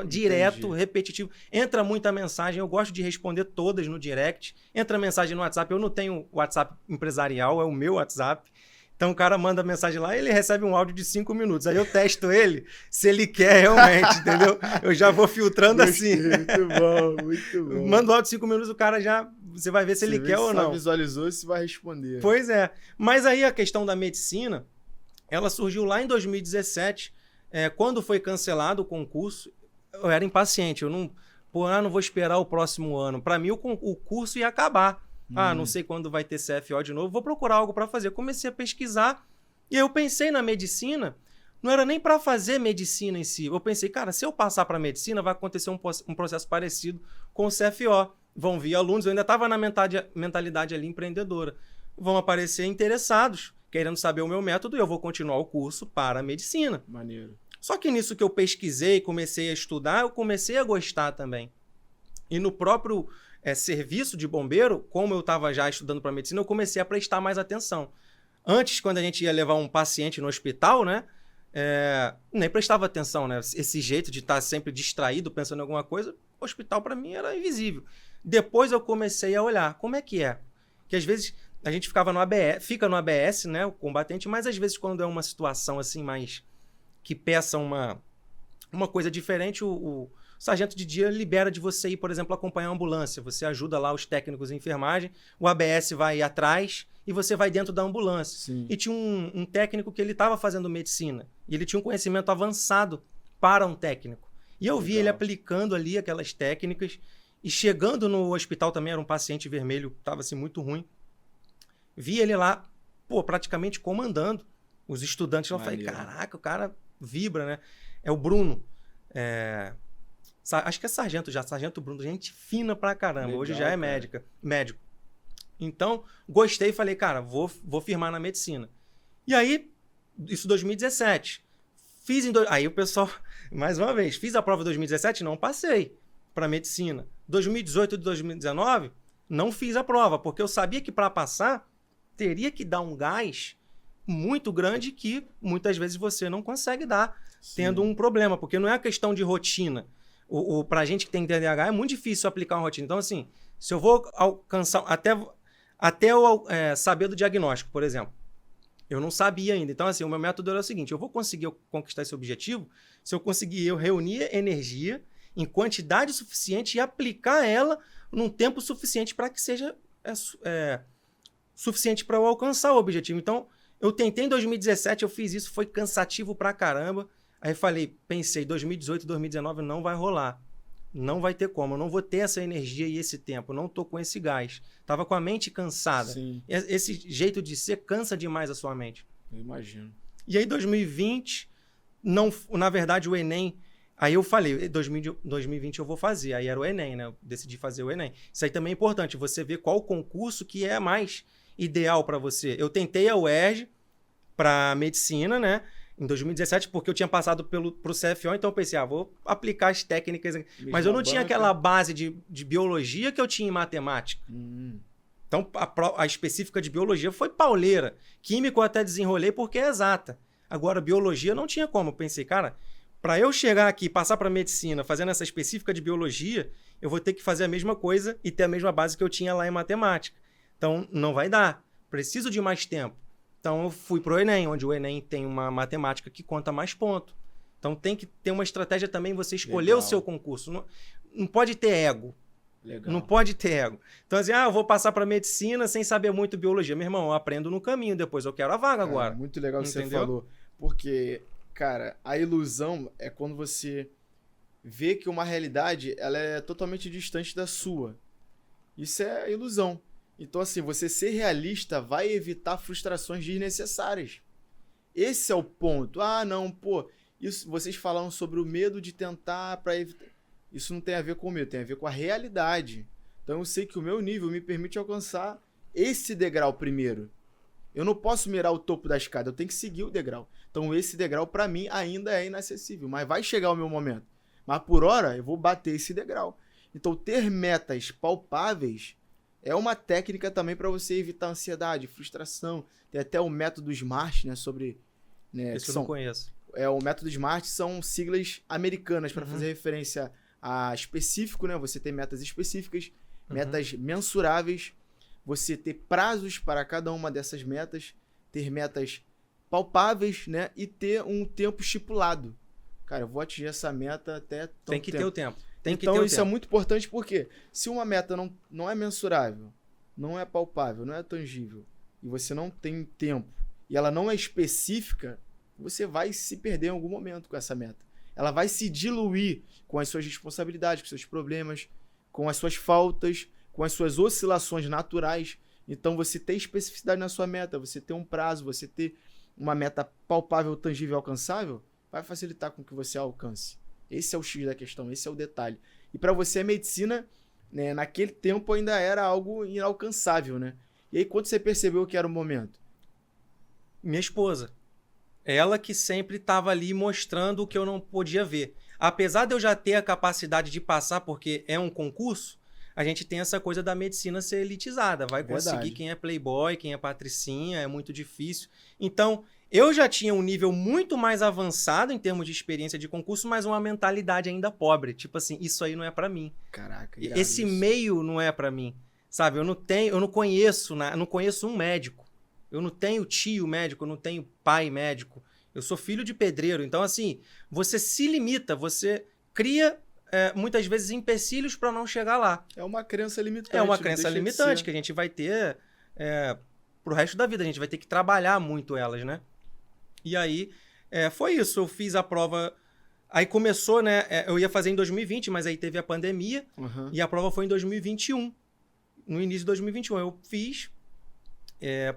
B: direto, repetitivo. Entra muita mensagem, eu gosto de responder todas no direct. Entra mensagem no WhatsApp, eu não tenho WhatsApp empresarial, é o meu WhatsApp. Então o cara manda mensagem lá e ele recebe um áudio de 5 minutos. Aí eu testo ele se ele quer realmente, entendeu? Eu já vou filtrando assim.
A: Muito bom, muito bom.
B: Manda um áudio de 5 minutos, o cara já... Você vai ver se ele quer ou não.
A: Se visualizou, você vai responder.
B: Pois é. Mas aí a questão da medicina, ela surgiu lá em 2017, quando foi cancelado o concurso. Eu era impaciente, eu não vou esperar o próximo ano. Para mim, o curso ia acabar. Não sei quando vai ter CFO de novo, vou procurar algo para fazer. Comecei a pesquisar e eu pensei na medicina, não era nem para fazer medicina em si. Eu pensei, cara, se eu passar para medicina, vai acontecer um processo parecido com o CFO. Vão vir alunos, eu ainda estava na mentalidade ali empreendedora. Vão aparecer interessados, querendo saber o meu método, e eu vou continuar o curso para a medicina.
A: Maneiro.
B: Só que nisso que eu pesquisei, comecei a estudar, eu comecei a gostar também. E no próprio serviço de bombeiro, como eu estava já estudando para medicina, eu comecei a prestar mais atenção. Antes, quando a gente ia levar um paciente no hospital, né, nem prestava atenção, né? Esse jeito de estar sempre distraído, pensando em alguma coisa, o hospital para mim era invisível. Depois eu comecei a olhar, como é? Que às vezes a gente fica no ABS, né, o combatente, mas às vezes quando é uma situação assim mais que peça uma coisa diferente, o sargento de dia libera de você ir, por exemplo, acompanhar a ambulância. Você ajuda lá os técnicos de enfermagem, o ABS vai atrás e você vai dentro da ambulância.
A: Sim.
B: E tinha um técnico que ele estava fazendo medicina e ele tinha um conhecimento avançado para um técnico. E eu vi ele aplicando ali aquelas técnicas e chegando no hospital também, era um paciente vermelho, estava assim muito ruim. Vi ele lá, praticamente comandando os estudantes. Eu falei, caraca, o cara vibra, né? É o Bruno. Acho que é sargento Bruno, gente fina pra caramba. Legal, hoje já é médico. Então, gostei e falei, cara, vou firmar na medicina. E aí, isso em 2017. Aí o pessoal, mais uma vez, fiz a prova em 2017, não passei para medicina. 2018 e 2019, não fiz a prova, porque eu sabia que para passar, teria que dar um gás muito grande que muitas vezes você não consegue dar, tendo um problema, porque não é a questão de rotina. Pra gente que tem TDAH é muito difícil aplicar uma rotina. Então, assim, se eu vou alcançar, até eu saber do diagnóstico, por exemplo, eu não sabia ainda. Então, assim, o meu método era o seguinte, eu vou conseguir conquistar esse objetivo se eu conseguir reunir energia em quantidade suficiente e aplicar ela num tempo suficiente para que seja suficiente para eu alcançar o objetivo. Então, eu tentei em 2017, eu fiz isso, foi cansativo pra caramba. Aí pensei, 2018, 2019 não vai rolar. Não vai ter como, eu não vou ter essa energia e esse tempo, não tô com esse gás. Tava com a mente cansada.
A: Sim.
B: Esse jeito de ser cansa demais a sua mente.
A: Eu imagino.
B: E aí 2020, na verdade o Enem, aí eu falei, 2020 eu vou fazer, aí era o Enem, né? Eu decidi fazer o Enem. Isso aí também é importante, você ver qual concurso que é mais ideal para você. Eu tentei a UERJ para medicina, né? Em 2017, porque eu tinha passado pro CFO, então eu pensei, vou aplicar as técnicas. Mas eu não tinha aquela base de biologia que eu tinha em matemática. Então, a específica de biologia foi pauleira. Químico eu até desenrolei porque é exata. Agora, biologia não tinha como. Eu pensei, cara, para eu chegar aqui e passar para medicina fazendo essa específica de biologia, eu vou ter que fazer a mesma coisa e ter a mesma base que eu tinha lá em matemática. Então, não vai dar. Preciso de mais tempo. Então, eu fui para o Enem, onde o Enem tem uma matemática que conta mais ponto. Então, tem que ter uma estratégia também, você escolher o seu concurso. Não pode ter ego.
A: Legal.
B: Não pode ter ego. Então, assim, eu vou passar para medicina sem saber muito biologia. Meu irmão, eu aprendo no caminho, depois eu quero a vaga agora.
A: Muito legal o que você falou. Porque, cara, a ilusão é quando você vê que uma realidade ela é totalmente distante da sua. Isso é ilusão. Então, assim, você ser realista vai evitar frustrações desnecessárias. Esse é o ponto. Isso, vocês falaram sobre o medo de tentar para evitar. Isso não tem a ver com o medo, tem a ver com a realidade. Então, eu sei que o meu nível me permite alcançar esse degrau primeiro. Eu não posso mirar o topo da escada, eu tenho que seguir o degrau. Então esse degrau para mim ainda é inacessível, mas vai chegar o meu momento. Mas por hora eu vou bater esse degrau. Então ter metas palpáveis é uma técnica também para você evitar ansiedade, frustração. Tem até o método SMART, né, sobre... Né,
B: Isso eu não conheço.
A: O método SMART são siglas americanas para fazer referência a específico, né? Você ter metas específicas, metas mensuráveis, você ter prazos para cada uma dessas metas, ter metas palpáveis, né? E ter um tempo estipulado. Cara, eu vou atingir essa meta até tanto
B: Tem que ter o tempo.
A: Então isso é muito importante porque se uma meta não é mensurável, não é palpável, não é tangível, e você não tem tempo, e ela não é específica, você vai se perder em algum momento com essa meta. Ela vai se diluir com as suas responsabilidades, com seus problemas, com as suas faltas, com as suas oscilações naturais. Então, você ter especificidade na sua meta, você ter um prazo, você ter uma meta palpável, tangível e alcançável, vai facilitar com que você alcance. Esse é o X da questão, esse é o detalhe. E para você, a medicina, né, naquele tempo ainda era algo inalcançável, né? E aí, quando você percebeu que era o momento?
B: Minha esposa. Ela que sempre estava ali mostrando o que eu não podia ver. Apesar de eu já ter a capacidade de passar, porque é um concurso, a gente tem essa coisa da medicina ser elitizada. Vai conseguir quem é playboy, quem é patricinha, é muito difícil. Então, eu já tinha um nível muito mais avançado em termos de experiência de concurso, mas uma mentalidade ainda pobre. Tipo assim, isso aí não é pra mim.
A: Caraca,
B: esse meio não é pra mim. Sabe, eu não conheço um médico. Eu não tenho tio médico, eu não tenho pai médico. Eu sou filho de pedreiro. Então, assim, você se limita, você cria, muitas vezes, empecilhos para não chegar lá.
A: É uma crença limitante.
B: É uma crença limitante que a gente vai ter pro resto da vida. A gente vai ter que trabalhar muito elas, né? E aí, foi isso. Eu fiz a prova... Aí começou, né? Eu ia fazer em 2020, mas aí teve a pandemia. E a prova foi em 2021. No início de 2021. Eu fiz...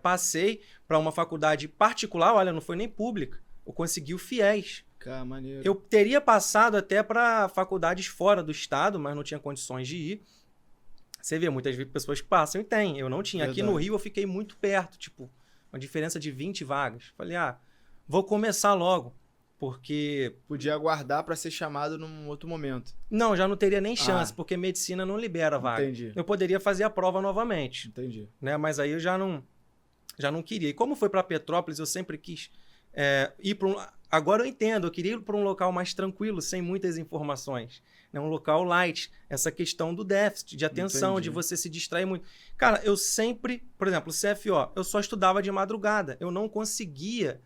B: passei para uma faculdade particular, olha, não foi nem pública. Eu consegui o FIES.
A: Cara, maneiro.
B: Eu teria passado até para faculdades fora do estado, mas não tinha condições de ir. Você vê muitas pessoas que passam e tem. Eu não tinha. Verdade. Aqui no Rio eu fiquei muito perto, tipo, uma diferença de 20 vagas. Falei, vou começar logo, porque...
A: Podia aguardar para ser chamado num outro momento.
B: Não, já não teria nem chance, porque medicina não libera vaga.
A: Entendi.
B: Eu poderia fazer a prova novamente.
A: Entendi.
B: Né? Mas aí eu já não queria. E como foi para Petrópolis, eu sempre quis ir para um... Agora eu entendo, eu queria ir para um local mais tranquilo, sem muitas informações. Né? Um local light. Essa questão do déficit, de atenção, Entendi. De você se distrair muito. Cara, eu sempre... Por exemplo, o CFO, eu só estudava de madrugada. Eu não conseguia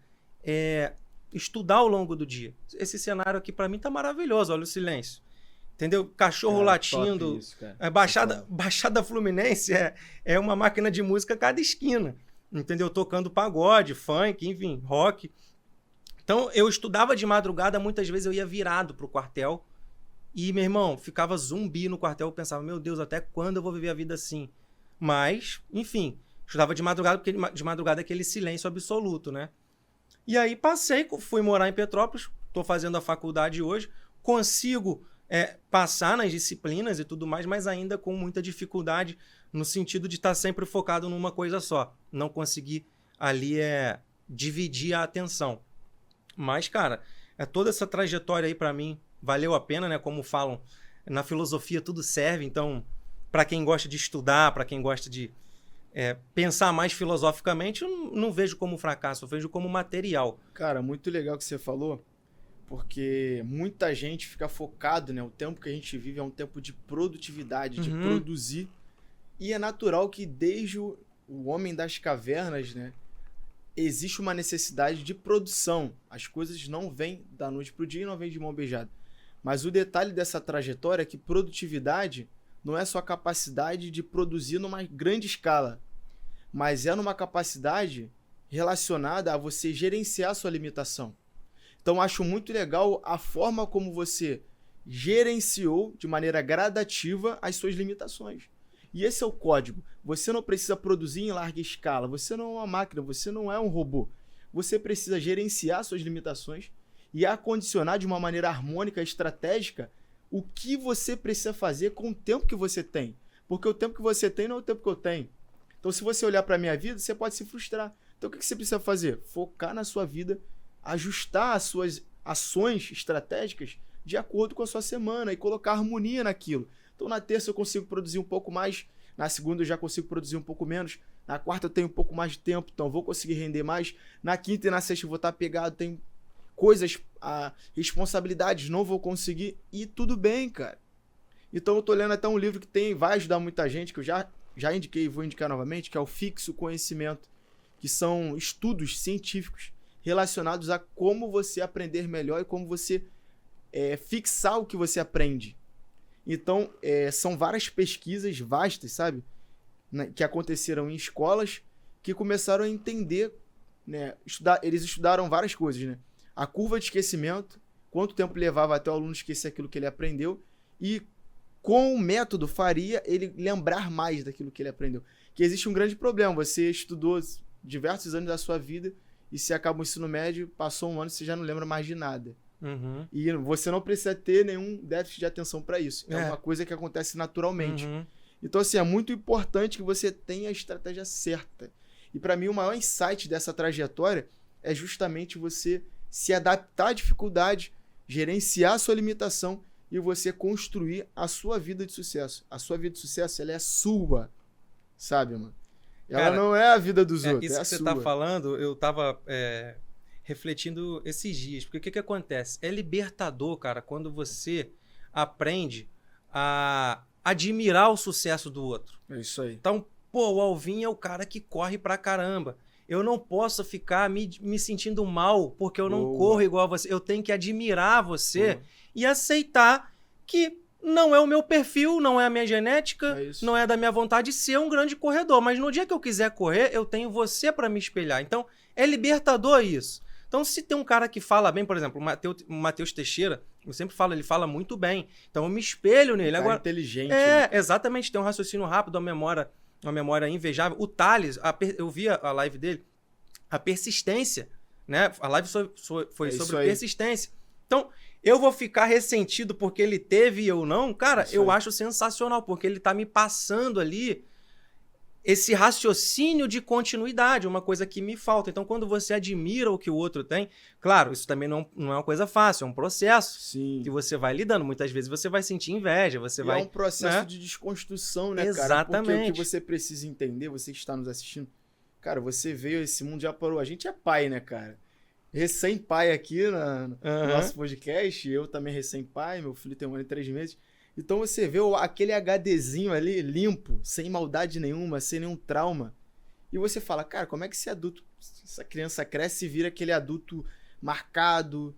B: estudar ao longo do dia. Esse cenário aqui, para mim, tá maravilhoso. Olha o silêncio. Entendeu? Cachorro latindo. Isso, Baixada Fluminense é uma máquina de música a cada esquina. Entendeu? Tocando pagode, funk, enfim, rock. Então, eu estudava de madrugada, muitas vezes eu ia virado pro quartel e, meu irmão, ficava zumbi no quartel. Eu pensava, meu Deus, até quando eu vou viver a vida assim? Mas, enfim, estudava de madrugada, porque de madrugada é aquele silêncio absoluto, né? E aí passei, fui morar em Petrópolis, tô fazendo a faculdade hoje, consigo passar nas disciplinas e tudo mais, mas ainda com muita dificuldade no sentido de estar sempre focado numa coisa só. Não conseguir ali dividir a atenção. Mas, cara, toda essa trajetória aí para mim valeu a pena, né? Como falam, na filosofia tudo serve. Então, para quem gosta de estudar, para quem gosta de pensar mais filosoficamente, eu não vejo como fracasso, eu vejo como material.
A: Cara, muito legal o que você falou, porque muita gente fica focado, né? O tempo que a gente vive é um tempo de produtividade, de produzir. E é natural que desde o homem das cavernas, né, existe uma necessidade de produção. As coisas não vêm da noite para o dia e não vêm de mão beijada. Mas o detalhe dessa trajetória é que produtividade não é só a capacidade de produzir numa grande escala, mas é numa capacidade relacionada a você gerenciar a sua limitação. Então, acho muito legal a forma como você gerenciou de maneira gradativa as suas limitações. E esse é o código. Você não precisa produzir em larga escala. Você não é uma máquina, você não é um robô. Você precisa gerenciar suas limitações e acondicionar de uma maneira harmônica, estratégica, o que você precisa fazer com o tempo que você tem. Porque o tempo que você tem não é o tempo que eu tenho. Então, se você olhar para a minha vida, você pode se frustrar. Então, o que você precisa fazer? Focar na sua vida, ajustar as suas ações estratégicas de acordo com a sua semana e colocar harmonia naquilo. Então, na terça eu consigo produzir um pouco mais, na segunda eu já consigo produzir um pouco menos, na quarta eu tenho um pouco mais de tempo, então eu vou conseguir render mais, na quinta e na sexta eu vou estar pegado, tenho coisas, responsabilidades, não vou conseguir, e tudo bem, cara. Então eu tô lendo até um livro que vai ajudar muita gente, que eu já indiquei e vou indicar novamente, que é o Fixo Conhecimento, que são estudos científicos relacionados a como você aprender melhor e como você fixar o que você aprende. Então, são várias pesquisas vastas, sabe? Que aconteceram em escolas que começaram a entender, né? Eles estudaram várias coisas, né? A curva de esquecimento, quanto tempo levava até o aluno esquecer aquilo que ele aprendeu e com o método faria ele lembrar mais daquilo que ele aprendeu. Que existe um grande problema, você estudou diversos anos da sua vida e se acaba o ensino médio, passou um ano e você já não lembra mais de nada.
B: Uhum.
A: E você não precisa ter nenhum déficit de atenção para isso. É uma coisa que acontece naturalmente.
B: Uhum.
A: Então, assim, é muito importante que você tenha a estratégia certa. E para mim, o maior insight dessa trajetória é justamente você se adaptar à dificuldade, gerenciar a sua limitação e você construir a sua vida de sucesso. A sua vida de sucesso, ela é sua, sabe, mano? Ela
B: Cara,
A: não é a vida dos outros,
B: isso
A: é a
B: que você
A: sua.
B: tá falando, eu tava refletindo esses dias. Porque o que acontece? É libertador, cara, quando você aprende a admirar o sucesso do outro.
A: É isso aí.
B: Então, pô, o Alvin é o cara que corre pra caramba. Eu não posso ficar me sentindo mal porque eu não corro igual a você. Eu tenho que admirar você e aceitar que não é o meu perfil, não é a minha genética, não é da minha vontade ser um grande corredor. Mas no dia que eu quiser correr, eu tenho você para me espelhar. Então, é libertador isso. Então, se tem um cara que fala bem, por exemplo, o Matheus Teixeira, eu sempre falo, ele fala muito bem. Então, eu me espelho nele.
A: Cara,
B: agora
A: inteligente. Né?
B: Exatamente. Tem um raciocínio rápido, uma memória invejável. O Thales, eu vi a live dele, a persistência, né? A live foi sobre persistência. Então, eu vou ficar ressentido porque ele teve e eu não? Cara, eu acho sensacional, porque ele tá me passando ali esse raciocínio de continuidade, uma coisa que me falta. Então, quando você admira o que o outro tem, claro, isso também não é uma coisa fácil, é um processo que você vai lidando. Muitas vezes você vai sentir inveja, é
A: um processo de desconstrução, né, cara?
B: Exatamente.
A: Porque o que você precisa entender, você que está nos assistindo, cara, você veio, esse mundo já parou. A gente é pai, né, cara? Recém-pai aqui no nosso podcast, eu também recém-pai, meu filho tem 1 ano e 3 meses. Então você vê aquele HDzinho ali limpo, sem maldade nenhuma, sem nenhum trauma. E você fala, cara, como é que essa criança cresce e vira aquele adulto marcado,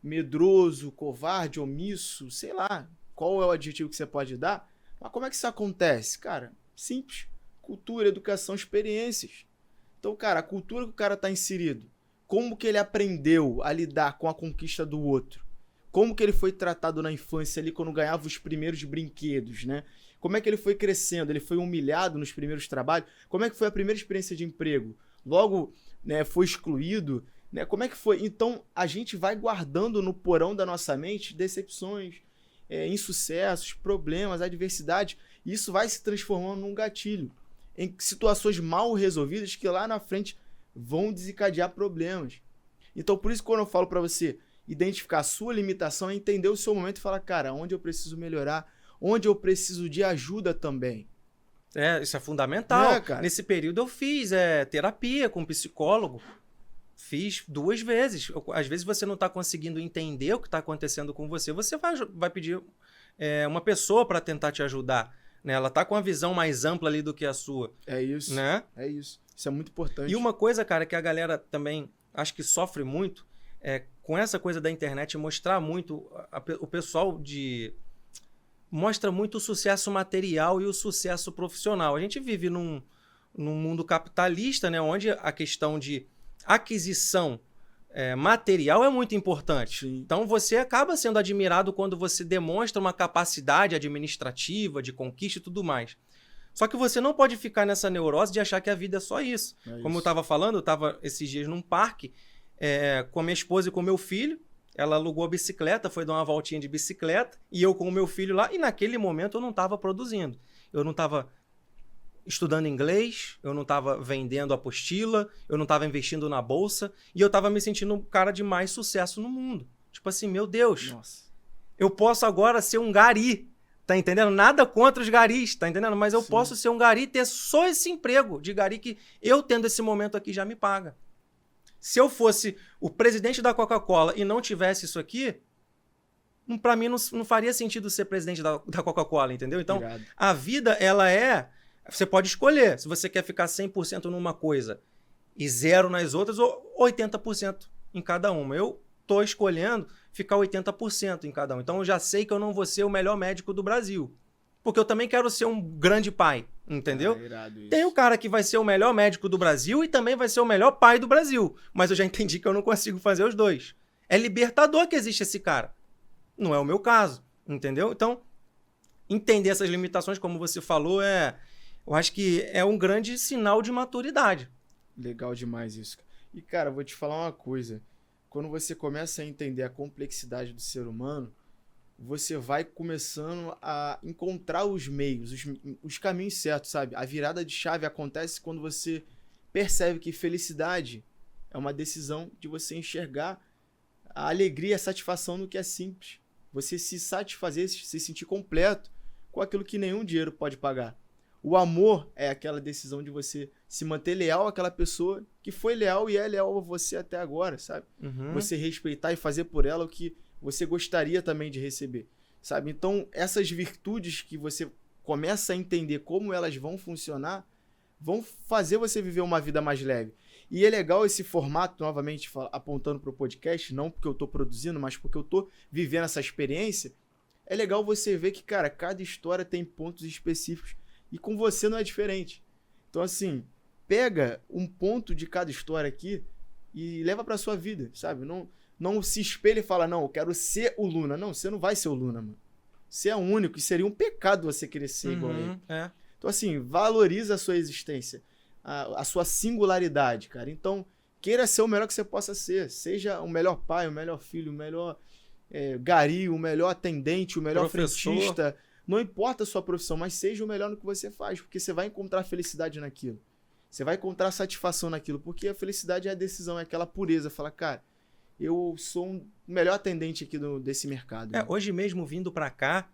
A: medroso, covarde, omisso, sei lá, qual é o adjetivo que você pode dar? Mas como é que isso acontece? Cara, simples. Cultura, educação, experiências. Então, cara, a cultura que o cara tá inserido, como que ele aprendeu a lidar com a conquista do outro? Como que ele foi tratado na infância ali quando ganhava os primeiros brinquedos, né? Como é que ele foi crescendo? Ele foi humilhado nos primeiros trabalhos? Como é que foi a primeira experiência de emprego? Logo, né, foi excluído? Né? Como é que foi? Então, a gente vai guardando no porão da nossa mente decepções, insucessos, problemas, adversidade. E isso vai se transformando num gatilho. Em situações mal resolvidas que lá na frente vão desencadear problemas. Então, por isso, quando eu falo para você identificar a sua limitação, é entender o seu momento e falar, cara, onde eu preciso melhorar, onde eu preciso de ajuda também.
B: Isso é fundamental.
A: Cara.
B: Nesse período eu fiz terapia com um psicólogo. Fiz 2 vezes. Às vezes você não está conseguindo entender o que está acontecendo com você, você vai pedir uma pessoa para tentar te ajudar. Né? Ela está com uma visão mais ampla ali do que a sua.
A: É isso.
B: Né?
A: É isso. Isso é muito importante.
B: E uma coisa, cara, que a galera também acho que sofre muito com essa coisa da internet, mostrar muito, o pessoal mostra muito o sucesso material e o sucesso profissional. A gente vive num mundo capitalista, né, onde a questão de aquisição material é muito importante.
A: Sim.
B: Então você acaba sendo admirado quando você demonstra uma capacidade administrativa, de conquista e tudo mais. Só que você não pode ficar nessa neurose de achar que a vida é só isso. Como eu estava falando, eu estava esses dias num parque com a minha esposa e com o meu filho. Ela alugou a bicicleta, foi dar uma voltinha de bicicleta, e eu com o meu filho lá, e naquele momento eu não estava produzindo. Eu não estava estudando inglês, eu não estava vendendo apostila, eu não estava investindo na bolsa, e eu estava me sentindo um cara de mais sucesso no mundo. Tipo assim, meu Deus,
A: Nossa.
B: eu posso agora ser um gari, tá entendendo? Nada contra os garis, tá entendendo? Mas eu
A: Sim.
B: posso ser um gari e ter só esse emprego de gari que eu tendo esse momento aqui já me paga. Se eu fosse o presidente da Coca-Cola e não tivesse isso aqui, pra mim não faria sentido ser presidente da Coca-Cola, entendeu? Então,
A: Irado.
B: a vida, ela é... Você pode escolher se você quer ficar 100% numa coisa e 0 nas outras ou 80% em cada uma. Eu tô escolhendo ficar 80% em cada uma. Então, eu já sei que eu não vou ser o melhor médico do Brasil. Porque eu também quero ser um grande pai, entendeu?
A: Irado isso.
B: Tem o cara que vai ser o melhor médico do Brasil e também vai ser o melhor pai do Brasil. Mas eu já entendi que eu não consigo fazer os dois. É libertador que existe esse cara. Não é o meu caso, entendeu? Então, entender essas limitações, como você falou, eu acho que é um grande sinal de maturidade.
A: Legal demais isso. E, cara, vou te falar uma coisa. Quando você começa a entender a complexidade do ser humano, você vai começando a encontrar os meios, os caminhos certos, sabe? A virada de chave acontece quando você percebe que felicidade é uma decisão de você enxergar a alegria e a satisfação no que é simples. Você se satisfazer, se sentir completo com aquilo que nenhum dinheiro pode pagar. O amor é aquela decisão de você se manter leal àquela pessoa que foi leal e é leal a você até agora, sabe?
B: Uhum.
A: Você respeitar e fazer por ela o que você gostaria também de receber, sabe? Então, essas virtudes que você começa a entender como elas vão funcionar, vão fazer você viver uma vida mais leve. E é legal esse formato, novamente, apontando para o podcast, não porque eu estou produzindo, mas porque eu estou vivendo essa experiência. É legal você ver que, cara, cada história tem pontos específicos e com você não é diferente. Então, assim, pega um ponto de cada história aqui e leva para sua vida, sabe? Não se espelha e fala, não, eu quero ser o Luna. Não, você não vai ser o Luna, mano. Você é único e seria um pecado você querer ser igual a ele.
B: É.
A: Então, assim, valoriza a sua existência, a sua singularidade, cara. Então, queira ser o melhor que você possa ser. Seja o melhor pai, o melhor filho, o melhor gari, o melhor atendente, o melhor frentista. Não importa a sua profissão, mas seja o melhor no que você faz, porque você vai encontrar felicidade naquilo. Você vai encontrar satisfação naquilo, porque a felicidade é a decisão, é aquela pureza. Fala, cara, eu sou o melhor atendente aqui desse mercado. Né?
B: Hoje mesmo, vindo pra cá,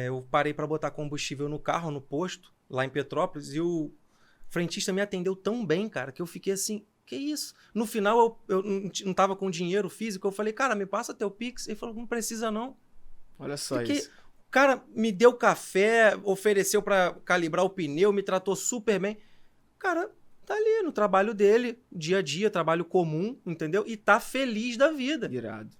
B: eu parei pra botar combustível no carro, no posto, lá em Petrópolis, e o frentista me atendeu tão bem, cara, que eu fiquei assim, que isso? No final, eu não tava com dinheiro físico, eu falei, cara, me passa teu Pix. Ele falou, não precisa não.
A: Olha só isso.
B: O cara me deu café, ofereceu pra calibrar o pneu, me tratou super bem. O cara tá ali no trabalho dele, dia a dia, trabalho comum, entendeu? E tá feliz da vida.
A: Irado.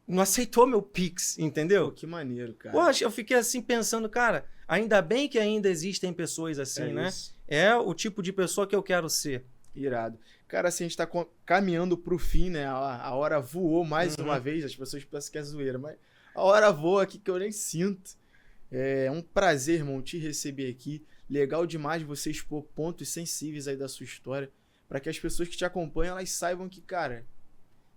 B: Não aceitou meu Pix, entendeu?
A: Pô, que maneiro, cara.
B: Poxa, eu fiquei assim pensando, cara, ainda bem que ainda existem pessoas assim, né?
A: Isso.
B: É o tipo de pessoa que eu quero ser.
A: Irado. Cara, assim, a gente tá caminhando pro fim, né? A hora voou mais uma vez, as pessoas pensam que é zoeira, mas a hora voa aqui que eu nem sinto. É um prazer, irmão, te receber aqui. Legal demais você expor pontos sensíveis aí da sua história, para que as pessoas que te acompanham, elas saibam que, cara,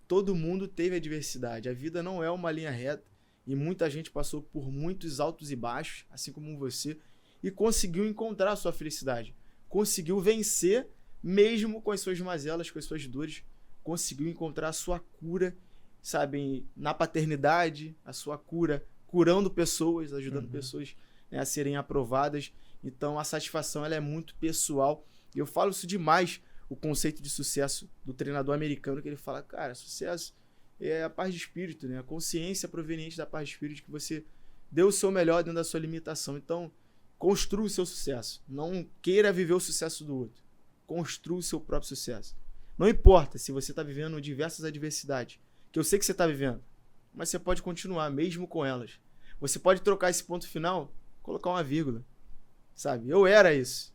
A: todo mundo teve adversidade. A vida não é uma linha reta e muita gente passou por muitos altos e baixos, assim como você, e conseguiu encontrar a sua felicidade. Conseguiu vencer mesmo com as suas mazelas, com as suas dores. Conseguiu encontrar a sua cura, sabe, na paternidade, a sua cura curando pessoas, ajudando pessoas, né, a serem aprovadas. Então a satisfação ela é muito pessoal. E eu falo isso demais, o conceito de sucesso do treinador americano, que ele fala, cara, sucesso é a paz de espírito, né? A consciência proveniente da paz de espírito, que você deu o seu melhor dentro da sua limitação. Então, construa o seu sucesso. Não queira viver o sucesso do outro. Construa o seu próprio sucesso. Não importa se você está vivendo diversas adversidades, que eu sei que você está vivendo, mas você pode continuar, mesmo com elas. Você pode trocar esse ponto final, colocar uma vírgula. Sabe? Eu era isso.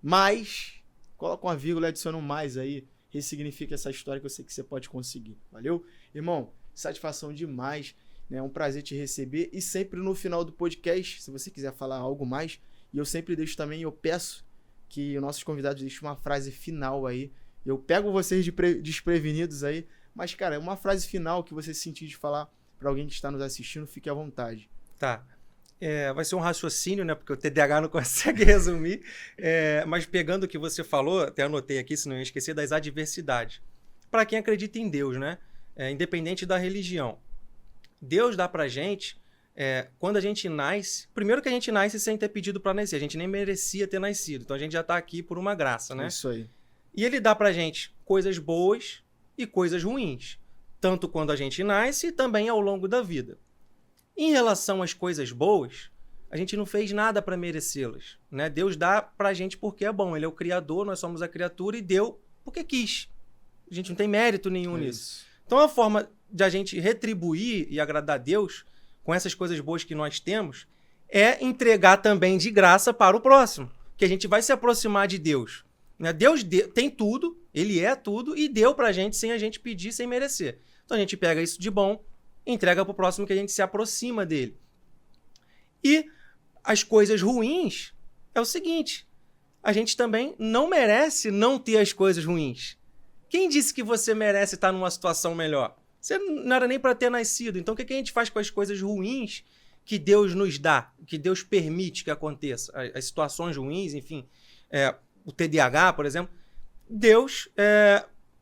A: Mas, coloca uma vírgula e adiciona um mais aí. Ressignifica essa história que eu sei que você pode conseguir. Valeu? Irmão, satisfação demais. Né? É um prazer te receber. E sempre no final do podcast, se você quiser falar algo mais, e eu sempre deixo também, eu peço que os nossos convidados deixem uma frase final aí. Eu pego vocês desprevenidos aí, mas, cara, uma frase final que você sentir de falar para alguém que está nos assistindo, fique à vontade.
B: Tá. vai ser um raciocínio, né? Porque o TDAH não consegue resumir. Mas pegando o que você falou, até anotei aqui, se não ia esquecer, das adversidades. Para quem acredita em Deus, né? Independente da religião. Deus dá pra gente, quando a gente nasce... Primeiro que a gente nasce sem ter pedido para nascer. A gente nem merecia ter nascido. Então a gente já tá aqui por uma graça, né?
A: Isso aí.
B: E ele dá pra gente coisas boas e coisas ruins. Tanto quando a gente nasce e também ao longo da vida. Em relação às coisas boas, a gente não fez nada para merecê-las, né? Deus dá pra gente porque é bom. Ele é o Criador, nós somos a criatura e deu porque quis. A gente não tem mérito nenhum nisso. Então a forma de a gente retribuir e agradar a Deus com essas coisas boas que nós temos é entregar também de graça para o próximo. Que a gente vai se aproximar de Deus. Né? Deus tem tudo, Ele é tudo e deu pra gente sem a gente pedir, sem merecer. Então a gente pega isso de bom, entrega para o próximo que a gente se aproxima dele. E as coisas ruins é o seguinte, a gente também não merece não ter as coisas ruins. Quem disse que você merece estar numa situação melhor? Você não era nem para ter nascido. Então o que a gente faz com as coisas ruins que Deus nos dá, que Deus permite que aconteça? As situações ruins, enfim, o TDAH, por exemplo, Deus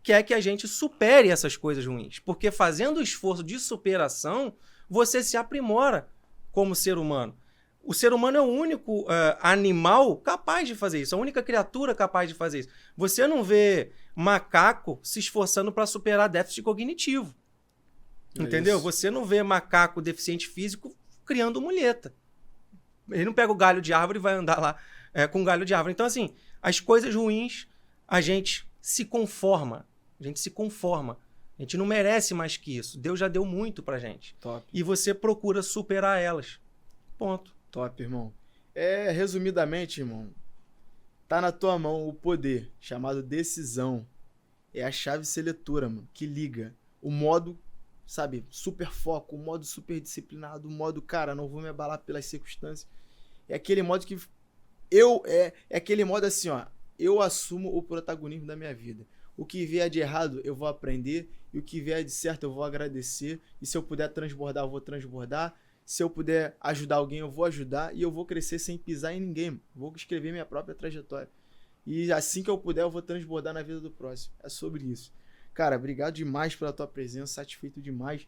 B: quer que a gente supere essas coisas ruins. Porque fazendo o esforço de superação, você se aprimora como ser humano. O ser humano é o único animal capaz de fazer isso, a única criatura capaz de fazer isso. Você não vê macaco se esforçando para superar déficit cognitivo. Entendeu? Isso. Você não vê macaco deficiente físico criando muleta. Ele não pega o galho de árvore e vai andar lá com o galho de árvore. Então, assim, as coisas ruins, a gente se conforma. A gente se conforma. A gente não merece mais que isso. Deus já deu muito pra gente.
A: Top.
B: E você procura superar elas. Ponto.
A: Top, irmão. Resumidamente, irmão, tá na tua mão o poder, chamado decisão. É a chave seletora, mano, que liga o modo, sabe, super foco, o modo super disciplinado, o modo, cara, não vou me abalar pelas circunstâncias. É aquele modo que é aquele modo assim, ó, eu assumo o protagonismo da minha vida. O que vier de errado, eu vou aprender, e o que vier de certo, eu vou agradecer, e se eu puder transbordar, eu vou transbordar. Se eu puder ajudar alguém, eu vou ajudar e eu vou crescer sem pisar em ninguém. Vou escrever minha própria trajetória. E assim que eu puder, eu vou transbordar na vida do próximo. É sobre isso. Cara, obrigado demais pela tua presença, satisfeito demais.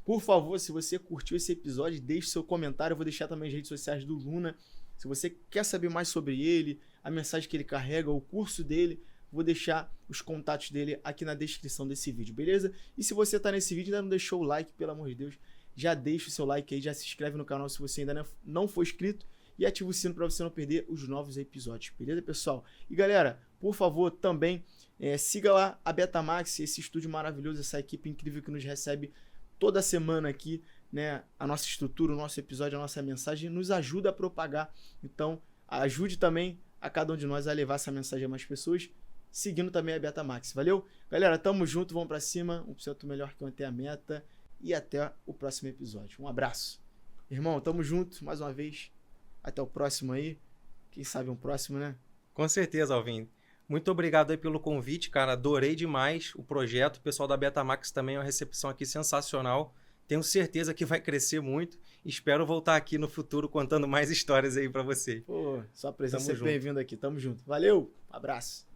A: Por favor, se você curtiu esse episódio, deixe seu comentário. Eu vou deixar também as redes sociais do Luna. Se você quer saber mais sobre ele, a mensagem que ele carrega, o curso dele, vou deixar os contatos dele aqui na descrição desse vídeo, beleza? E se você tá nesse vídeo e ainda não deixou o like, pelo amor de Deus, já deixa o seu like aí, já se inscreve no canal se você ainda não for inscrito e ativa o sino para você não perder os novos episódios, beleza, pessoal? E galera, por favor, também siga lá a Betamax, esse estúdio maravilhoso, essa equipe incrível que nos recebe toda semana aqui, né? A nossa estrutura, o nosso episódio, a nossa mensagem nos ajuda a propagar. Então, ajude também a cada um de nós a levar essa mensagem a mais pessoas, seguindo também a Betamax, valeu? Galera, tamo junto, vamos pra cima, 1% melhor que ontem a meta. E até o próximo episódio. Um abraço. Irmão, tamo junto mais uma vez. Até o próximo aí. Quem sabe um próximo, né?
B: Com certeza, Alvin. Muito obrigado aí pelo convite, cara. Adorei demais o projeto. O pessoal da Betamax também é uma recepção aqui sensacional. Tenho certeza que vai crescer muito. Espero voltar aqui no futuro contando mais histórias aí pra você.
A: Pô, sua presença é bem-vinda aqui. Tamo junto. Valeu, abraço.